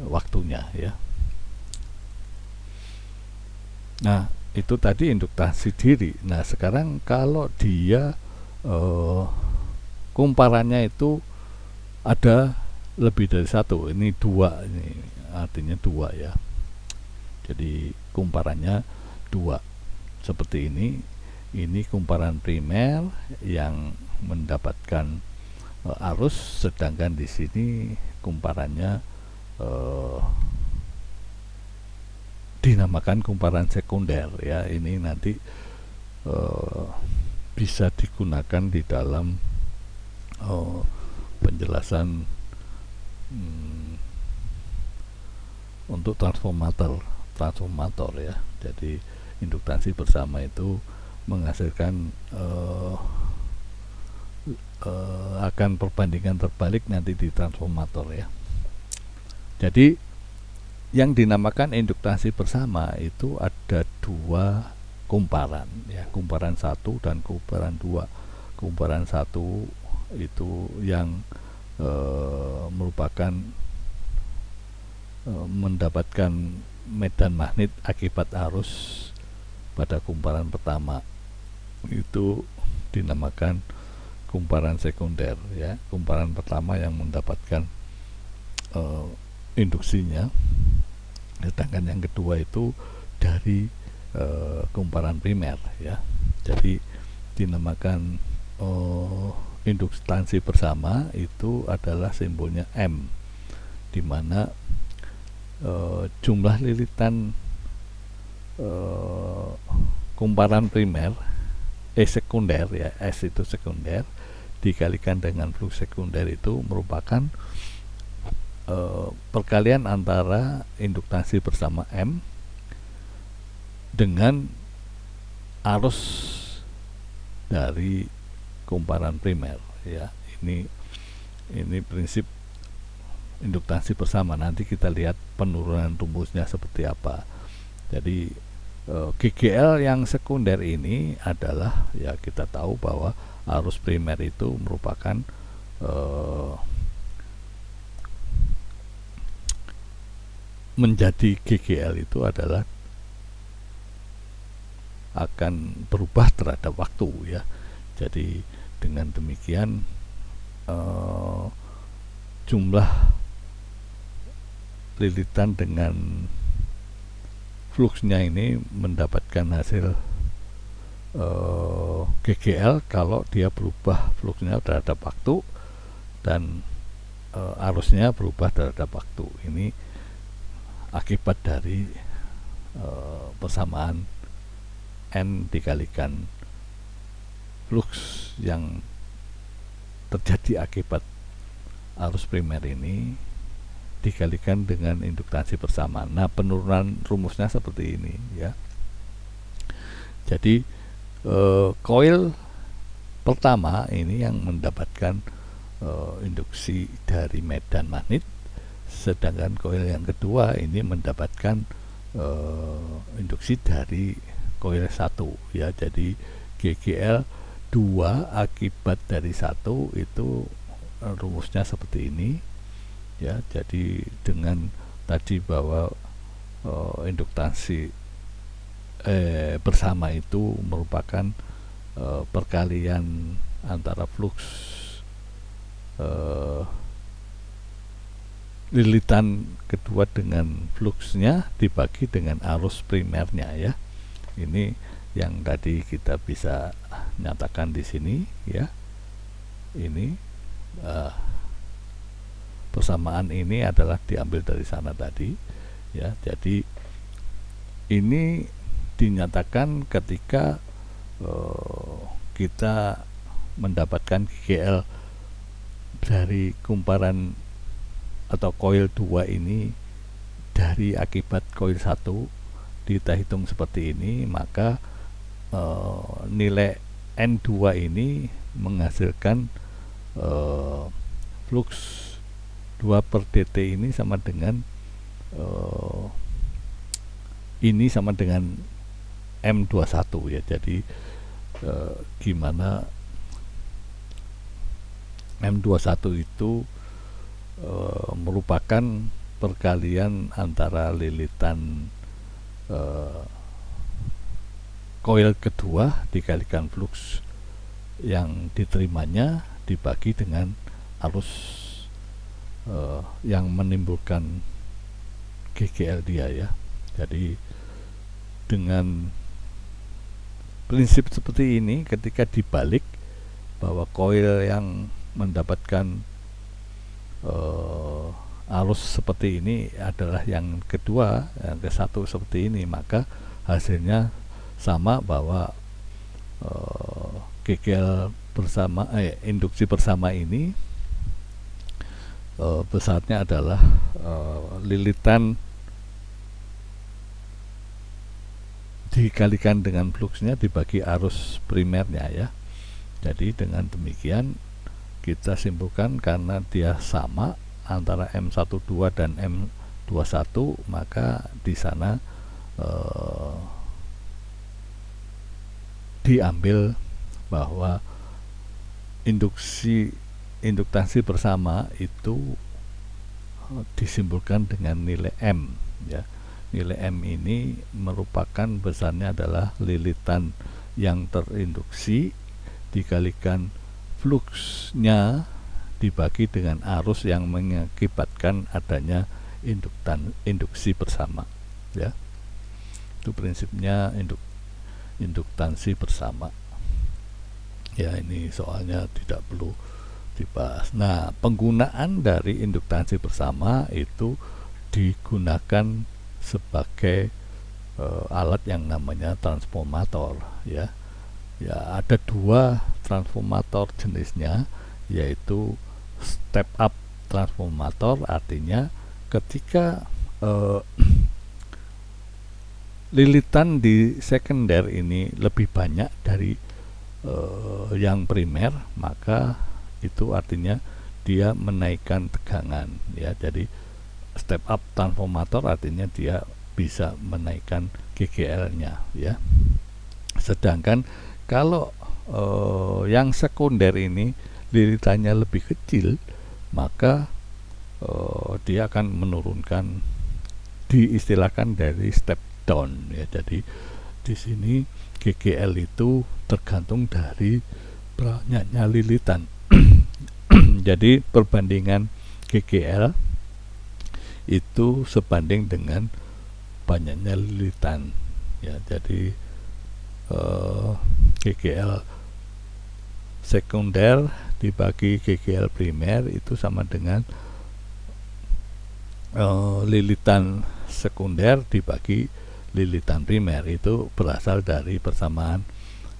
waktunya ya. Nah, itu tadi induktansi diri. Nah, sekarang kalau dia kumparannya itu ada lebih dari satu, ini 2, ini artinya 2 ya. Jadi kumparannya 2 seperti ini kumparan primer yang mendapatkan arus, sedangkan di sini kumparannya dinamakan kumparan sekunder ya. Ini nanti bisa digunakan di dalam penjelasan untuk transformator ya. Jadi induktansi bersama itu menghasilkan akan perbandingan terbalik nanti di transformator ya. Jadi yang dinamakan induktansi bersama itu ada 2 kumparan ya, kumparan 1 dan kumparan 2. Kumparan 1 itu yang merupakan mendapatkan medan magnet akibat arus pada kumparan pertama, itu dinamakan kumparan sekunder ya. Kumparan pertama yang mendapatkan induksinya, sedangkan yang kedua itu dari kumparan primer ya. Jadi dinamakan induktansi bersama itu adalah simbolnya M, dimana jumlah lilitan eh, kumparan primer sekunder ya, S itu sekunder dikalikan dengan flux sekunder itu merupakan perkalian antara induktansi bersama M dengan arus dari kumparan primer ya. Ini prinsip induktansi bersama. Nanti kita lihat penurunan rumusnya seperti apa. Jadi GGL yang sekunder ini adalah, ya kita tahu bahwa arus primer itu merupakan menjadi GGL itu adalah akan berubah terhadap waktu ya. Jadi dengan demikian jumlah lilitan dengan fluxnya ini mendapatkan hasil GGL kalau dia berubah fluxnya terhadap waktu dan arusnya berubah terhadap waktu. Ini akibat dari persamaan N dikalikan flux yang terjadi akibat arus primer ini dikalikan dengan induktansi bersama. Nah, penurunan rumusnya seperti ini ya. Jadi koil pertama ini yang mendapatkan induksi dari medan magnet, sedangkan koil yang kedua ini mendapatkan induksi dari koil 1 ya. Jadi GGL 2 akibat dari 1 itu rumusnya seperti ini ya. Jadi dengan tadi bahwa induktansi bersama itu merupakan perkalian antara flux lilitan kedua dengan fluxnya dibagi dengan arus primernya ya. Ini yang tadi kita bisa nyatakan di sini ya. Ini persamaan ini adalah diambil dari sana tadi ya. Jadi ini dinyatakan ketika kita mendapatkan GGL dari kumparan atau koil 2 ini dari akibat koil 1 kita hitung seperti ini, maka nilai N2 ini menghasilkan flux 2 per dt ini sama dengan ini sama dengan M21 ya. Jadi gimana M21 itu merupakan perkalian antara lilitan koil kedua dikalikan flux yang diterimanya dibagi dengan arus yang menimbulkan GGL dia ya. Jadi dengan prinsip seperti ini, ketika dibalik bahwa koil yang mendapatkan arus seperti ini adalah yang kedua, yang ke satu seperti ini, maka hasilnya sama bahwa GGL bersama induksi bersama ini besarnya adalah lilitan dikalikan dengan fluxnya dibagi arus primernya ya. Jadi dengan demikian kita simpulkan karena dia sama antara M12 dan M21, maka di sana diambil bahwa induktansi bersama itu disimpulkan dengan nilai M ya. Nilai M ini merupakan besarnya adalah lilitan yang terinduksi dikalikan fluxnya dibagi dengan arus yang mengakibatkan adanya induksi bersama ya. Itu prinsipnya induktansi bersama ya. Ini soalnya tidak perlu dibahas. Nah, penggunaan dari induktansi bersama itu digunakan sebagai alat yang namanya transformator, ya. Ya, ada dua transformator jenisnya, yaitu step up transformator, artinya ketika lilitan di sekunder ini lebih banyak dari yang primer, maka itu artinya dia menaikkan tegangan, ya. Jadi step up transformator artinya dia bisa menaikkan GGL-nya, ya. Sedangkan kalau yang sekunder ini lilitannya lebih kecil, maka dia akan menurunkan, diistilahkan dari step down, ya. Jadi di sini GGL itu tergantung dari banyaknya lilitan. Jadi perbandingan GGL itu sebanding dengan banyaknya lilitan, ya. Jadi GGL sekunder dibagi GGL primer itu sama dengan lilitan sekunder dibagi lilitan primer. Itu berasal dari persamaan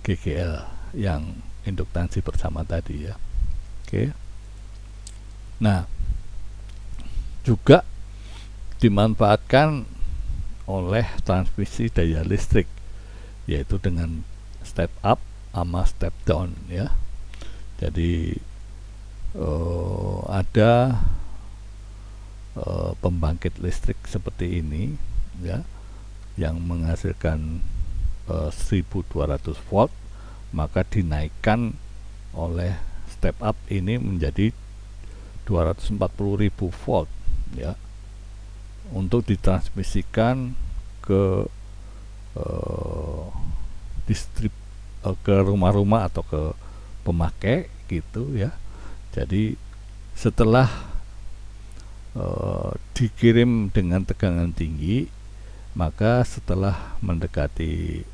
GGL yang induktansi bersama tadi, ya. Oke. Nah, juga dimanfaatkan oleh transmisi daya listrik, yaitu dengan step up sama step down, ya. Jadi ada pembangkit listrik seperti ini, ya, yang menghasilkan 1200 volt, maka dinaikkan oleh step up ini menjadi 240.000 volt, ya, untuk ditransmisikan ke ke rumah-rumah atau ke pemakai, gitu, ya. Jadi setelah dikirim dengan tegangan tinggi, maka setelah mendekati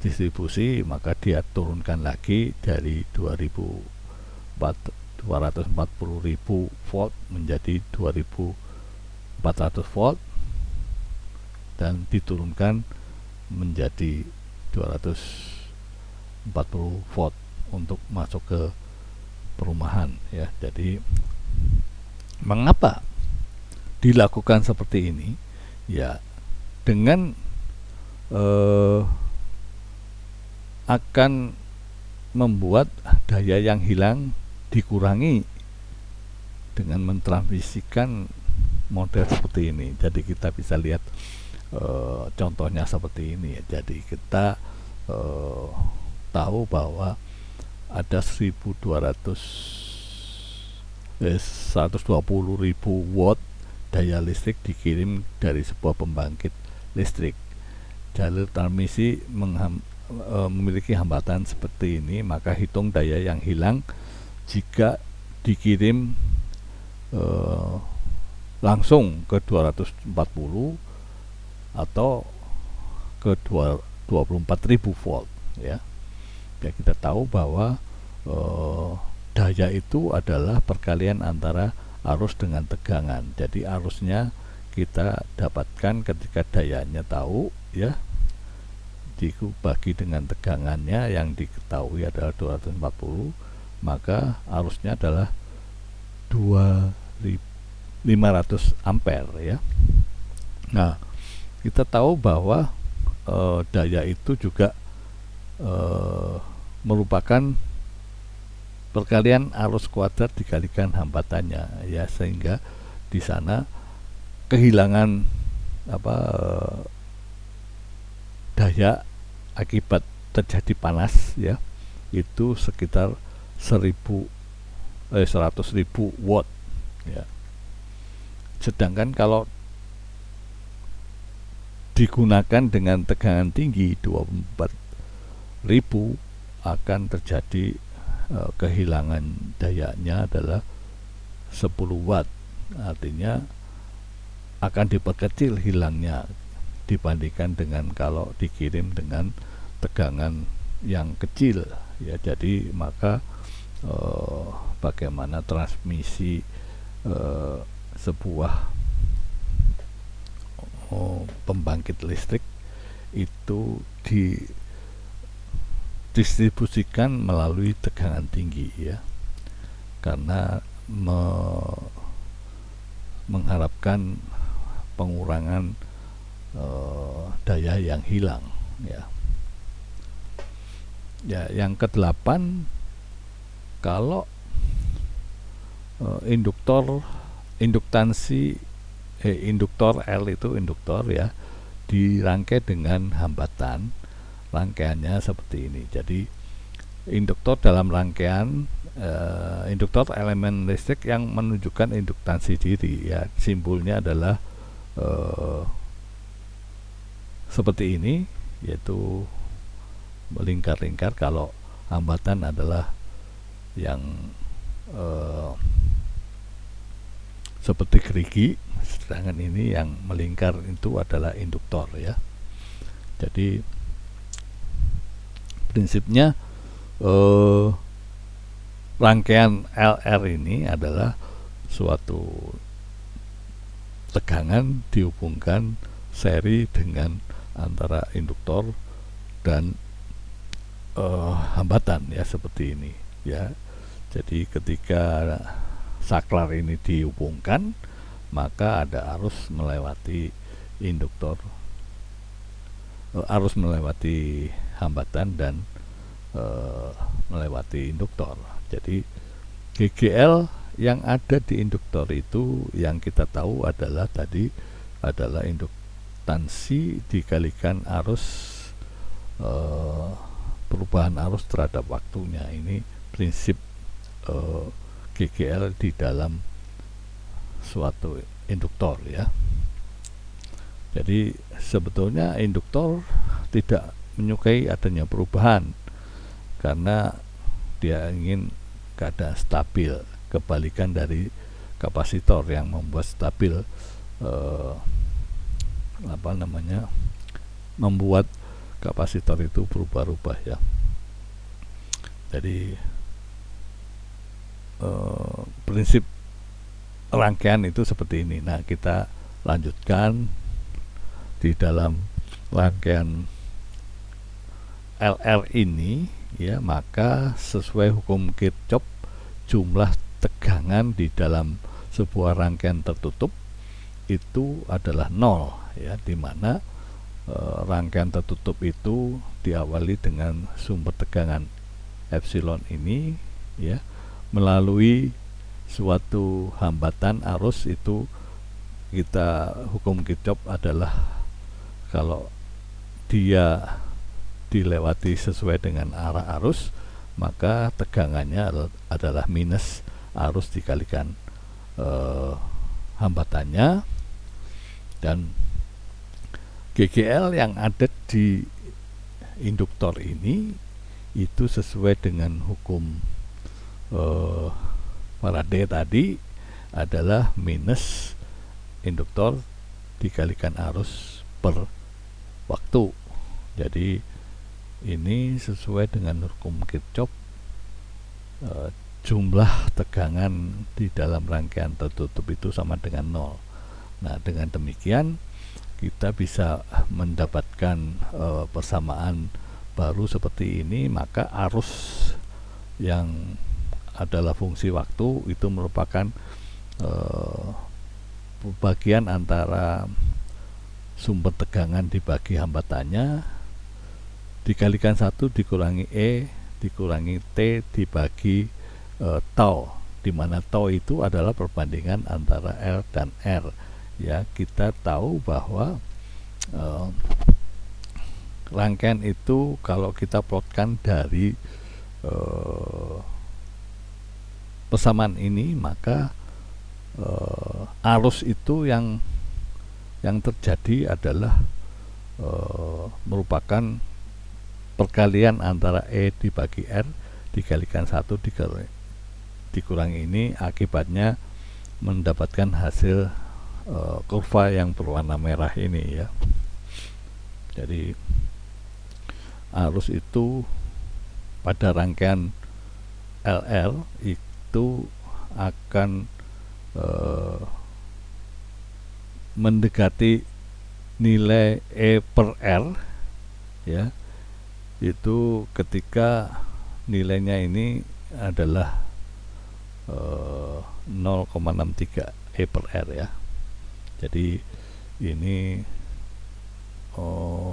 distribusi, maka dia turunkan lagi dari 240.000 volt menjadi 2400 volt, dan diturunkan menjadi 240 volt untuk masuk ke perumahan, ya. Jadi mengapa dilakukan seperti ini? Ya, dengan akan membuat daya yang hilang dikurangi dengan mentransmisikan model seperti ini. Jadi kita bisa lihat contohnya seperti ini, ya. Jadi kita tahu bahwa ada 120.000 watt daya listrik dikirim dari sebuah pembangkit listrik. Jalur transmisi memiliki hambatan seperti ini, maka hitung daya yang hilang jika dikirim langsung ke 240 atau ke 24.000 volt, ya. Ya, kita tahu bahwa daya itu adalah perkalian antara arus dengan tegangan. Jadi arusnya kita dapatkan ketika dayanya tahu, ya, dibagi dengan tegangannya yang diketahui adalah 240, maka arusnya adalah 2500 ampere, ya. Nah, kita tahu bahwa daya itu juga merupakan perkalian arus kuadrat dikalikan hambatannya, ya, sehingga di sana kehilangan daya akibat terjadi panas, ya, itu sekitar 100.000 watt, ya. Sedangkan kalau digunakan dengan tegangan tinggi 24.000 akan terjadi kehilangan dayanya adalah 10 watt. Artinya akan diperkecil hilangnya dibandingkan dengan kalau dikirim dengan tegangan yang kecil, ya. Jadi maka bagaimana transmisi sebuah pembangkit listrik itu didistribusikan melalui tegangan tinggi ya, karena mengharapkan pengurangan daya yang hilang ya. Ya, yang kedelapan, kalau induktor L itu induktor ya, dirangkai dengan hambatan, rangkaiannya seperti ini. Jadi induktor dalam rangkaian induktor elemen listrik yang menunjukkan induktansi diri ya, simbolnya adalah seperti ini, yaitu melingkar-lingkar. Kalau hambatan adalah yang seperti gerigi, sedangkan ini yang melingkar itu adalah induktor ya. Jadi prinsipnya rangkaian LR ini adalah suatu tegangan dihubungkan seri dengan antara induktor dan hambatan ya, seperti ini ya. Jadi ketika saklar ini dihubungkan, maka ada arus melewati induktor, arus melewati hambatan dan melewati induktor. Jadi GGL yang ada di induktor itu yang kita tahu adalah induktansi dikalikan arus, perubahan arus terhadap waktunya. Ini prinsip GGL di dalam suatu induktor ya. Jadi sebetulnya induktor tidak menyukai adanya perubahan karena dia ingin keadaan stabil, kebalikan dari kapasitor yang membuat stabil, membuat kapasitor itu berubah-ubah ya. Jadi prinsip rangkaian itu seperti ini. Nah, kita lanjutkan di dalam rangkaian LR ini ya, maka sesuai hukum Kirchhoff, jumlah tegangan di dalam sebuah rangkaian tertutup itu adalah 0 ya, dimana rangkaian tertutup itu diawali dengan sumber tegangan epsilon ini ya, melalui suatu hambatan arus. Itu kita hukum Kirchhoff adalah kalau dia dilewati sesuai dengan arah arus, maka tegangannya adalah minus arus dikalikan hambatannya. Dan GGL yang ada di induktor ini itu sesuai dengan hukum Faraday tadi, adalah minus induktor dikalikan arus per waktu. Jadi ini sesuai dengan hukum Kirchhoff, jumlah tegangan di dalam rangkaian tertutup itu sama dengan 0. Nah, dengan demikian kita bisa mendapatkan persamaan baru seperti ini. Maka arus yang adalah fungsi waktu itu merupakan bagian antara sumber tegangan dibagi hambatannya dikalikan 1 dikurangi E dikurangi T dibagi tau, di mana tau itu adalah perbandingan antara L dan R ya. Kita tahu bahwa rangkaian itu kalau kita plotkan dari persamaan ini, maka arus itu yang terjadi adalah merupakan perkalian antara E dibagi R dikalikan 1 dikurangi ini, akibatnya mendapatkan hasil kurva yang berwarna merah ini ya. Jadi arus itu pada rangkaian LR itu akan mendekati nilai E per R ya, itu ketika nilainya ini adalah 0,63 E per R ya. Jadi ini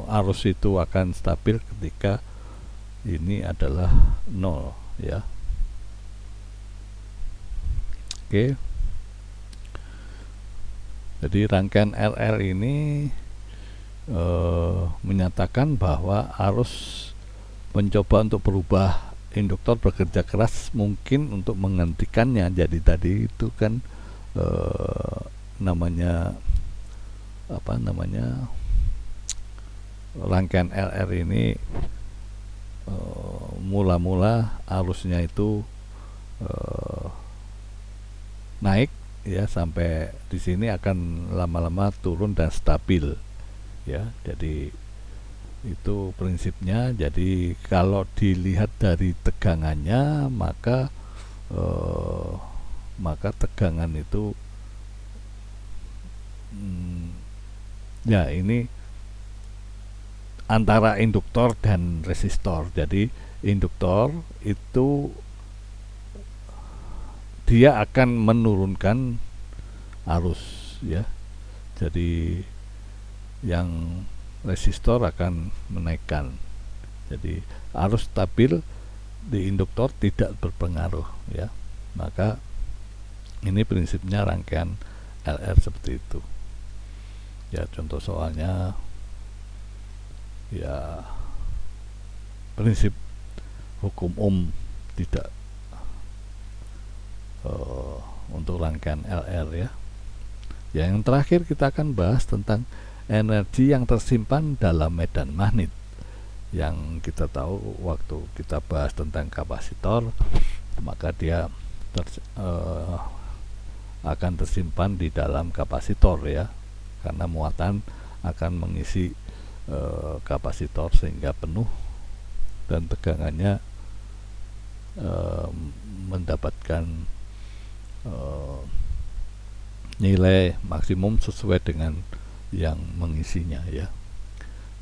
arus itu akan stabil ketika ini adalah 0 ya. Oke. Jadi rangkaian RR ini menyatakan bahwa arus mencoba untuk berubah, induktor bekerja keras mungkin untuk menghentikannya. Jadi tadi itu kan rangkaian RR ini mula-mula arusnya itu naik ya, sampai di sini akan lama-lama turun dan stabil ya. Jadi itu prinsipnya. Jadi kalau dilihat dari tegangannya, maka tegangan itu ya ini antara induktor dan resistor. Jadi induktor itu dia akan menurunkan arus ya. Jadi yang resistor akan menaikkan. Jadi arus stabil di induktor tidak berpengaruh ya. Maka ini prinsipnya rangkaian LR seperti itu. Ya, contoh soalnya ya prinsip hukum Ohm tidak untuk rangkaian LR ya. Yang terakhir kita akan bahas tentang energi yang tersimpan dalam medan magnet. Yang kita tahu waktu kita bahas tentang kapasitor, maka dia akan tersimpan di dalam kapasitor ya, karena muatan akan mengisi kapasitor sehingga penuh dan tegangannya mendapatkan nilai maksimum sesuai dengan yang mengisinya ya.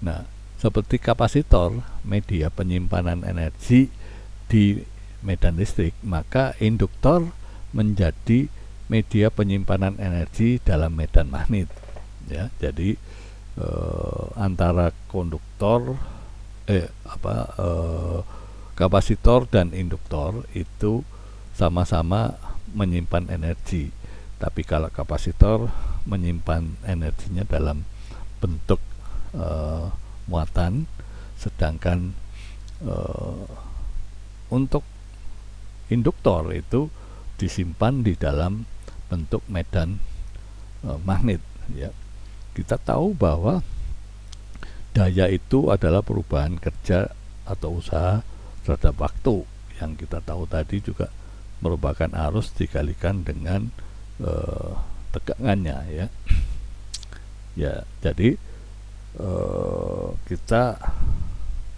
Nah, seperti kapasitor, media penyimpanan energi di medan listrik, maka induktor menjadi media penyimpanan energi dalam medan magnet ya. Jadi antara kapasitor dan induktor itu sama-sama menyimpan energi. Tapi kalau kapasitor menyimpan energinya dalam bentuk muatan, sedangkan untuk induktor itu disimpan di dalam bentuk medan magnet ya. Kita tahu bahwa daya itu adalah perubahan kerja atau usaha terhadap waktu, yang kita tahu tadi juga merupakan arus dikalikan dengan tegangannya ya. Ya, jadi kita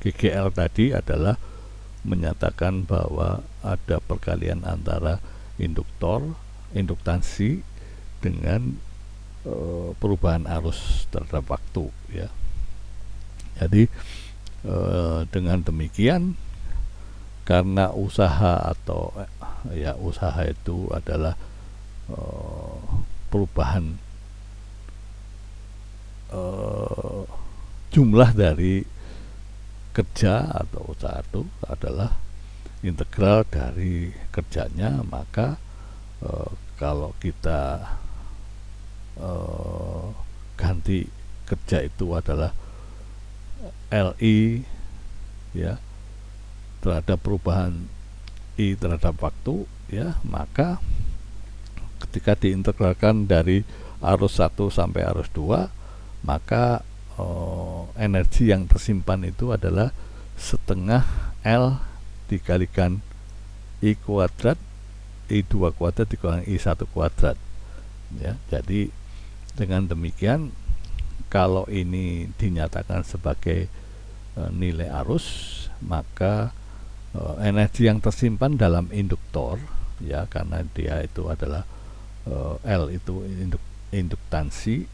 GGL tadi adalah menyatakan bahwa ada perkalian antara induktansi dengan perubahan arus terhadap waktu ya. Jadi dengan demikian, karena usaha atau usaha itu adalah perubahan jumlah dari kerja atau usaha itu adalah integral dari kerjanya, maka kalau kita ganti kerja itu adalah LI ya terhadap perubahan I terhadap waktu ya, maka ketika diintegralkan dari arus 1 sampai arus 2, maka energi yang tersimpan itu adalah setengah L dikalikan I kuadrat, I2 kuadrat dikalikan I1 kuadrat ya. Jadi dengan demikian, kalau ini dinyatakan sebagai nilai arus, maka energi yang tersimpan dalam induktor ya, karena dia itu adalah L itu induktansi.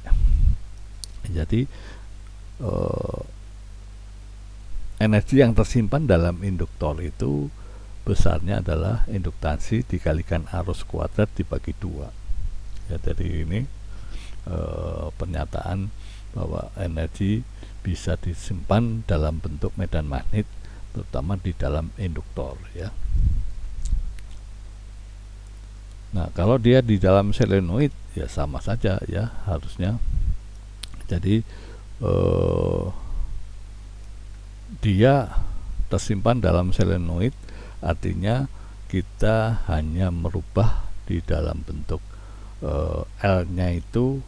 Jadi energi yang tersimpan dalam induktor itu besarnya adalah induktansi dikalikan arus kuadrat dibagi 2. Ya, jadi ini pernyataan bahwa energi bisa disimpan dalam bentuk medan magnet, terutama di dalam induktor ya. Nah, kalau dia di dalam solenoid ya sama saja ya harusnya. Jadi dia tersimpan dalam solenoid, artinya kita hanya merubah di dalam bentuk L-nya itu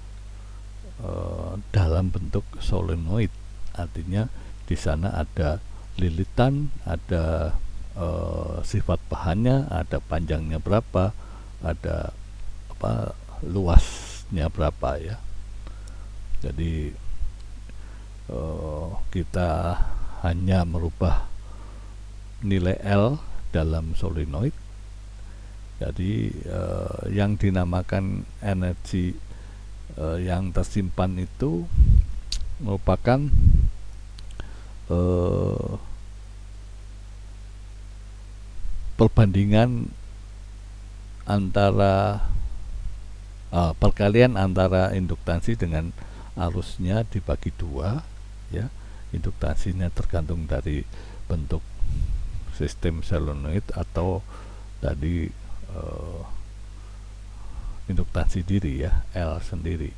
dalam bentuk solenoid, artinya di sana ada lilitan, ada sifat bahannya, ada panjangnya berapa, ada luasnya berapa ya. Jadi kita hanya merubah nilai L dalam solenoid. Jadi yang dinamakan energi yang tersimpan itu merupakan perbandingan antara perkalian antara induktansi dengan arusnya dibagi 2 ya. Induktansinya tergantung dari bentuk sistem solenoid atau tadi induktansi diri ya, L sendiri.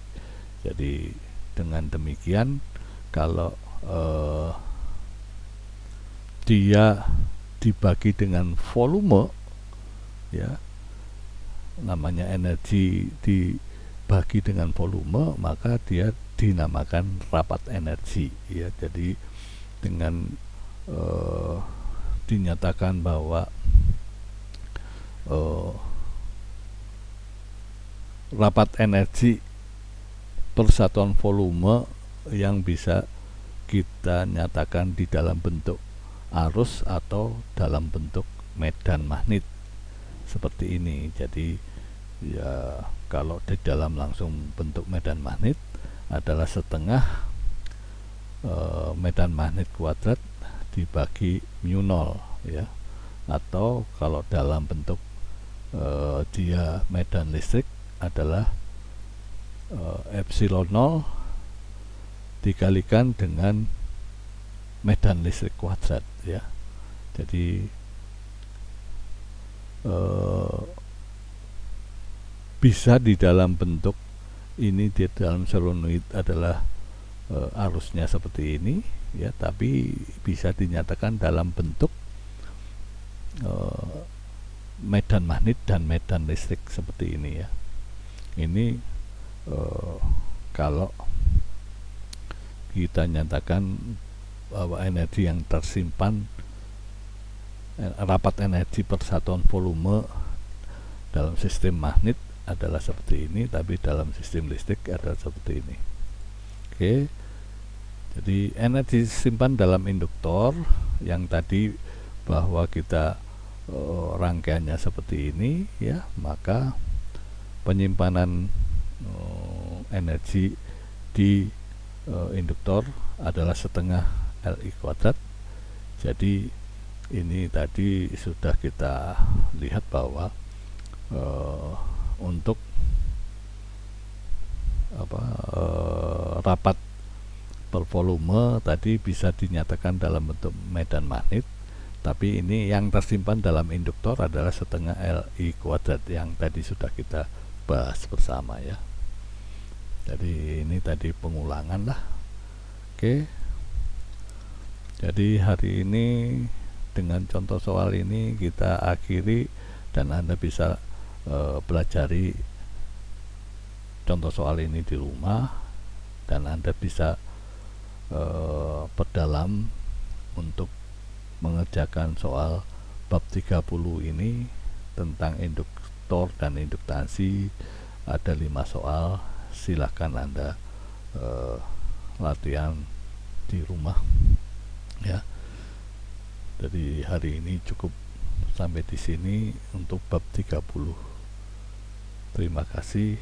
Jadi dengan demikian kalau dia dibagi dengan volume ya, namanya energi dibagi dengan volume, maka dia dinamakan rapat energi ya. Jadi dengan dinyatakan bahwa rapat energi persatuan volume yang bisa kita nyatakan di dalam bentuk arus atau dalam bentuk medan magnet seperti ini. Jadi ya kalau di dalam langsung bentuk medan magnet adalah setengah medan magnet kuadrat dibagi mu0 ya, atau kalau dalam bentuk dia medan listrik adalah epsilon 0 dikalikan dengan medan listrik kuadrat ya. Jadi bisa di dalam bentuk ini, di dalam solenoid adalah arusnya seperti ini ya, tapi bisa dinyatakan dalam bentuk medan magnet dan medan listrik seperti ini ya. Ini kalau kita nyatakan bahwa energi yang tersimpan, rapat energi persatuan volume dalam sistem magnet adalah seperti ini, tapi dalam sistem listrik adalah seperti ini. Oke, jadi energi disimpan dalam induktor yang tadi bahwa kita rangkaiannya seperti ini ya, maka penyimpanan energi di induktor adalah setengah Li kuadrat. Jadi ini tadi sudah kita lihat bahwa untuk rapat per volume tadi bisa dinyatakan dalam bentuk medan magnet, tapi ini yang tersimpan dalam induktor adalah setengah Li kuadrat yang tadi sudah kita bahas bersama ya. Jadi ini tadi pengulangan lah. Oke, jadi hari ini dengan contoh soal ini kita akhiri, dan Anda bisa pelajari contoh soal ini di rumah, dan Anda bisa perdalam untuk mengerjakan soal bab 30 ini tentang induktor dan induktansi. Ada 5 soal, silahkan Anda latihan di rumah ya. Jadi hari ini cukup sampai di sini untuk bab 30. Terima kasih.